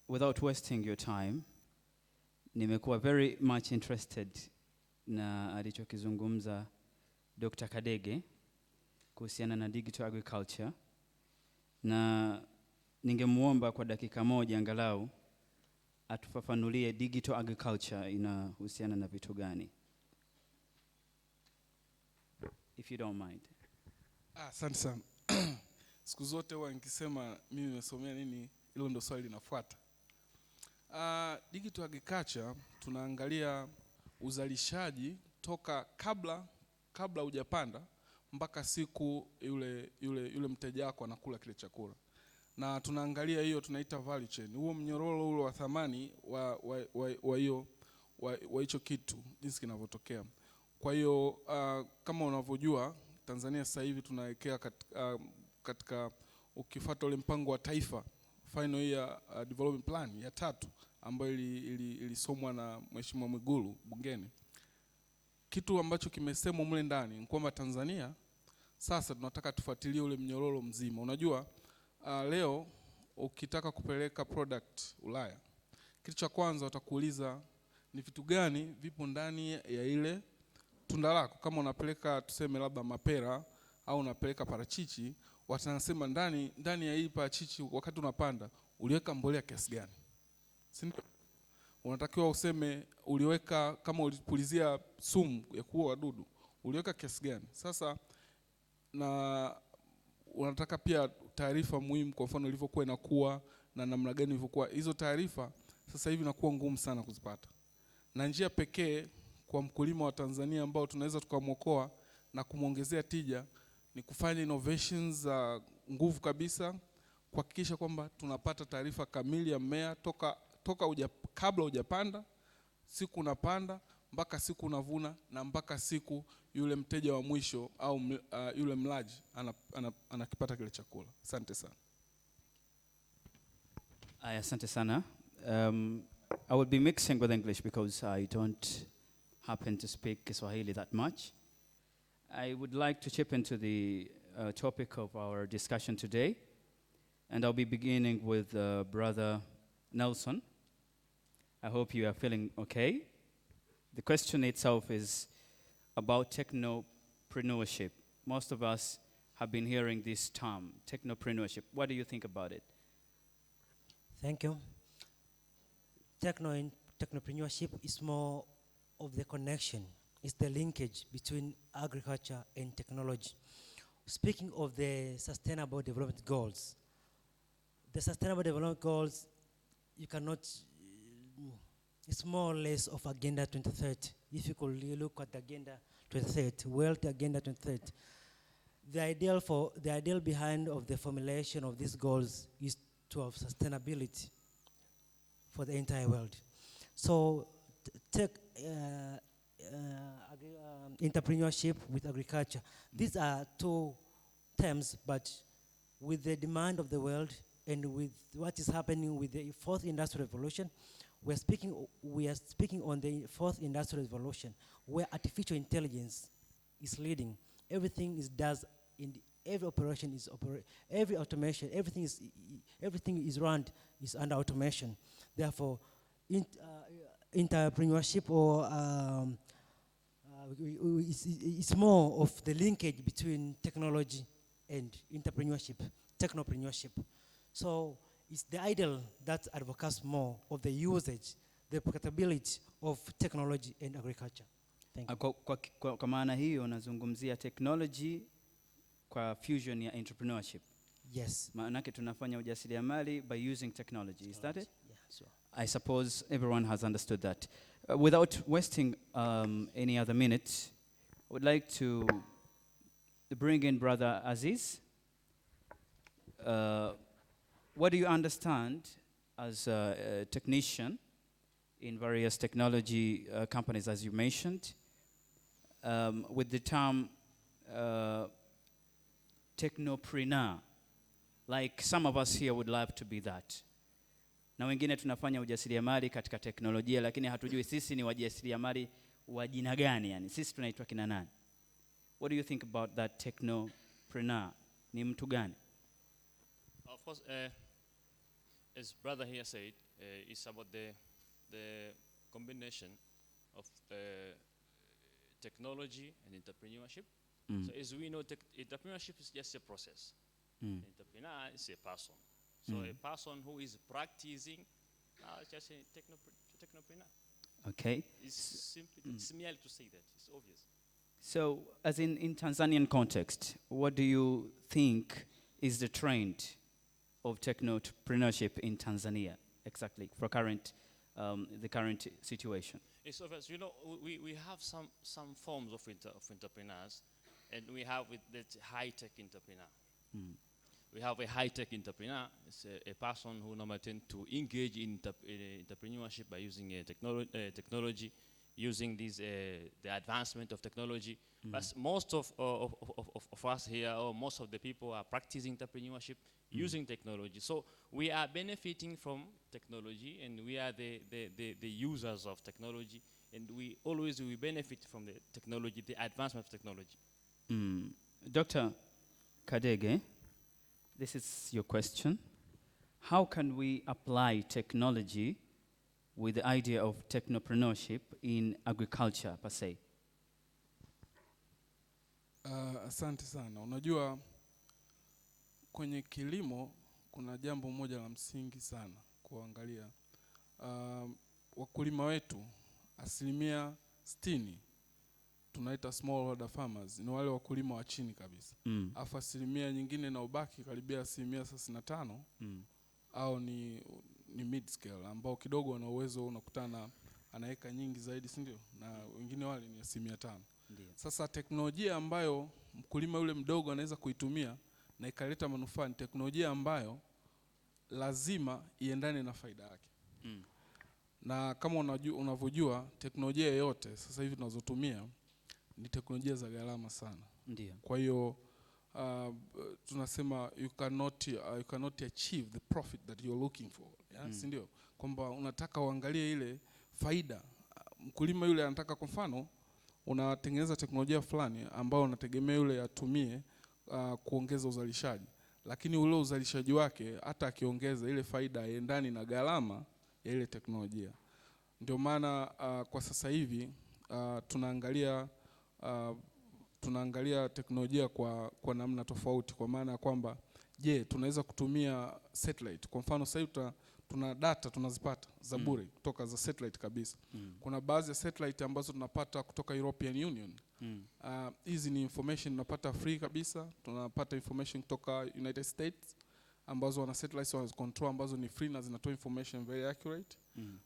Without wasting your time, nimekuwa very much interested na alichokizungumza Dr. Kadege kuhusiana na digital agriculture, na ningemuomba kwa dakika moja angalau atufafanulie digital agriculture inahusiana na vitu gani, if you don't mind. Asante sana. Siku zote huwa nikisema mimi nimesomea nini, hilo ndo swali linafuata. Digital agriculture tunaangalia uzalishaji toka kabla hujapanda mpaka siku yule mteja wako anakula kile chakula. Na tunaangalia hiyo tunaita value chain. Huo mnyororo ule wa thamani wa hicho kitu jinsi kinavyotokea. Kwa hiyo kama unavyojua Tanzania sasa hivi tunaelekea katika ukifuata ule mpango wa taifa final year development plan ya 3 ambayo ilisomwa na Mheshimiwa Mwigulu bungeni. Kitu ambacho kimesemwa mle ndani ni kwamba Tanzania sasa tunataka tufuatilie ule mnyororo mzima. Unajua leo ukitaka kupeleka product Ulaya, kitu cha kwanza watakuuliza ni vitu gani vipo ndani ya ile tunda lako. Kama unapeleka tuseme labda mapera au unapeleka parachichi, watanasema ndani ya hii parachichi wakati unapanda uliweka mbolea kiasi gani. Si ndio? Unatakiwa useme uliweka, kama ulipulizia sumu ya kuua wadudu uliweka kiasi gani. Sasa na unataka pia taarifa muhimu, kwa mfano ilivyokuwa inakuwa na namna gani ilivyokuwa. Hizo taarifa sasa hivi inakuwa ngumu sana kuzipata. Na njia pekee kwa mkulima wa Tanzania ambao tunaweza tukamwokoa na kumuongezea tija ni kufanya innovations za nguvu kabisa, kuhakikisha kwamba tunapata taarifa kamili ya mmea kabla hujapanda, siku unapanda, mpaka siku unavuna, na mpaka siku yule mteja wa mwisho au yule mlaji anakipata kile chakula. Asante sana. Asante sana. I will be mixing with English because I don't happen to speak Kiswahili that much. I would like to chip into the topic of our discussion today, and I'll be beginning with Brother Nelson. I hope you are feeling okay. The question itself is about technopreneurship. Most of us have been hearing this term, technopreneurship. What do you think about it? Thank you. Technopreneurship is more of the connection. It's the linkage between agriculture and technology. Speaking of the Sustainable Development Goals, the Sustainable Development Goals, you cannot, it's more or less of Agenda 2030. If you could look at the Agenda 2030, World Agenda 2030, the ideal behind of the formulation of these goals is to have sustainability for the entire world. So take entrepreneurship with agriculture. These are two terms, but with the demand of the world and with what is happening with the 4th Industrial Revolution, we are speaking on the 4th Industrial Revolution, where artificial intelligence is leading. Everything is every operation is every automation, everything is run is under automation. Therefore, entrepreneurship or it's more of the linkage between technology and entrepreneurship, technopreneurship. So it's the ideal that advocates more of the usage, the applicability of technology and agriculture. Thank you. Kwa maana hiyo nazungumzia technology kwa fusion ya entrepreneurship. Yes. Maanake tunafanya ujasiriamali by using technology. Is that it? Yeah, sure. I suppose everyone has understood that. Without wasting any other minutes, I would like to bring in Brother Aziz. What do you understand as a technician in various technology companies, as you mentioned, with the term technopreneur? Like some of us here would love to be that. Na wengine tunafanya ujasiriamali katika teknolojia, lakini hatujui sisi ni wajasiriamali wa jina gani, yani sisi tunaitwa kina nani? What do you think about that technopreneur? Ni mtu gani? Of course, as brother here said, it's about the combination of technology and entrepreneurship. So as we know, entrepreneurship is just a process. Entrepreneur is a person. So a person who is practicing, just a technopreneur. Okay. It's merely to say that. It's obvious. So, as in Tanzanian context, what do you think is the trend of technopreneurship in Tanzania exactly for the current situation? It's obvious. You know, we have some forms of entrepreneurs, and we have with that high-tech entrepreneur. We have a high-tech entrepreneur. It's a person who normally tend to engage in entrepreneurship by using technology, using the advancement of technology. But most of us here, or most of the people, are practicing entrepreneurship using technology. So we are benefiting from technology, and we are the users of technology, and we benefit from the technology, the advancement of technology. Dr. Kadege, this is your question. How can we apply technology with the idea of technopreneurship in agriculture per se? Asante sana. Unajua kwenye kilimo kuna jambo moja la msingi sana kuangalia. Wakulima wetu 60% tunaita smallholder farmers, ni wale wakulima wa chini kabisa. Afu 10% nyingine na ubaki karibia 35% au ni mid scale, ambao kidogo wana uwezo, unakutana anaweka nyingi zaidi, si ndio? Na wengine wale ni 5%. Sasa teknolojia ambayo mkulima yule mdogo anaweza kuitumia na ikaleta manufaa ni teknolojia ambayo lazima iendane na faida yake. Na kama unavyojua teknolojia yoyote sasa hivi tunazotumia ni teknolojia za gharama sana. Kwa hiyo tunasema you cannot achieve the profit that you're looking for. Si ndio? Kwamba unataka uangalie ile faida. Mkulima yule anataka, kwa mfano unatengeneza teknolojia fulani ambao unategemea yule atumie kuongeza uzalishaji, lakini ule uzalishaji wake hata akiongeza ile faida iendani na gharama ya ile teknolojia. Ndio maana kwa sasa hivi tunaangalia teknolojia kwa namna tofauti, kwa maana ya kwamba tunaweza kutumia satellite. Kwa mfano sasa hivi tuna data tunazipata za bure kutoka za satellite kabisa. Kuna baadhi ya satellite ambazo tunapata kutoka European Union. Hizi ni information tunapata free kabisa. Tunapata information kutoka United States ambazo wana satellites wana control ambazo ni free na zinatoa information very accurate.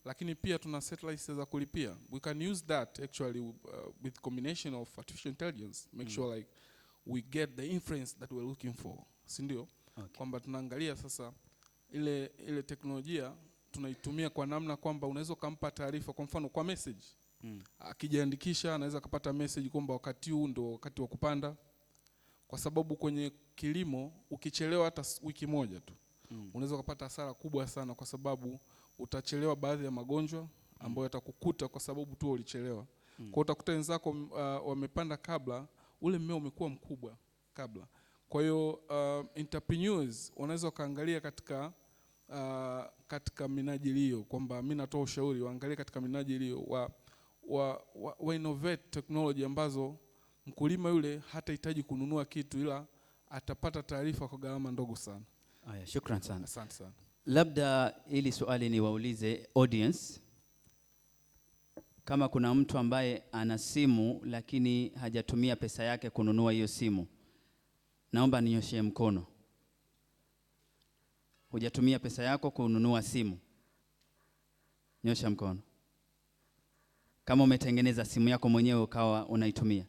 Lakini pia tuna satellites za kulipia. We can use that actually with combination of artificial intelligence, make sure like we get the inference that we're looking for. Si ndio? Kwamba tunaangalia sasa ile teknolojia tunaitumia kwa namna kwamba unaweza kumpa taarifa, kwa mfano kwa message. Akijiandikisha anaweza kupata message kwamba wakati huu ndio wakati wa kupanda. Kwa sababu kwenye kilimo ukichelewa hata wiki moja tu unaweza kupata hasara kubwa sana, kwa sababu utachelewa baadhi ya magonjwa ambayo yatakukuta kwa sababu tu ulichelewa. Kwa utakuta wenzako wamepanda kabla, ule mmea umekuwa mkubwa kabla. Kwa hiyo entrepreneurs wanaweza kaangalia katika minajili hiyo, kwamba mimi natoa ushauri waangalie katika minajili hiyo wa innovate technology ambazo mkulima yule hatahitaji kununua kitu, ila atapata taarifa kwa gharama ndogo sana. Haya, shukrani sana. Asante sana. Labda ili swali ni waulize audience. Kama kuna mtu ambaye ana simu lakini hajatumia pesa yake kununua hiyo simu, naomba ninyoshe mkono. Hujatumia pesa yako kununua simu? Nyosha mkono. Kama umetengeneza simu yako mwenyewe ukawa unaitumia.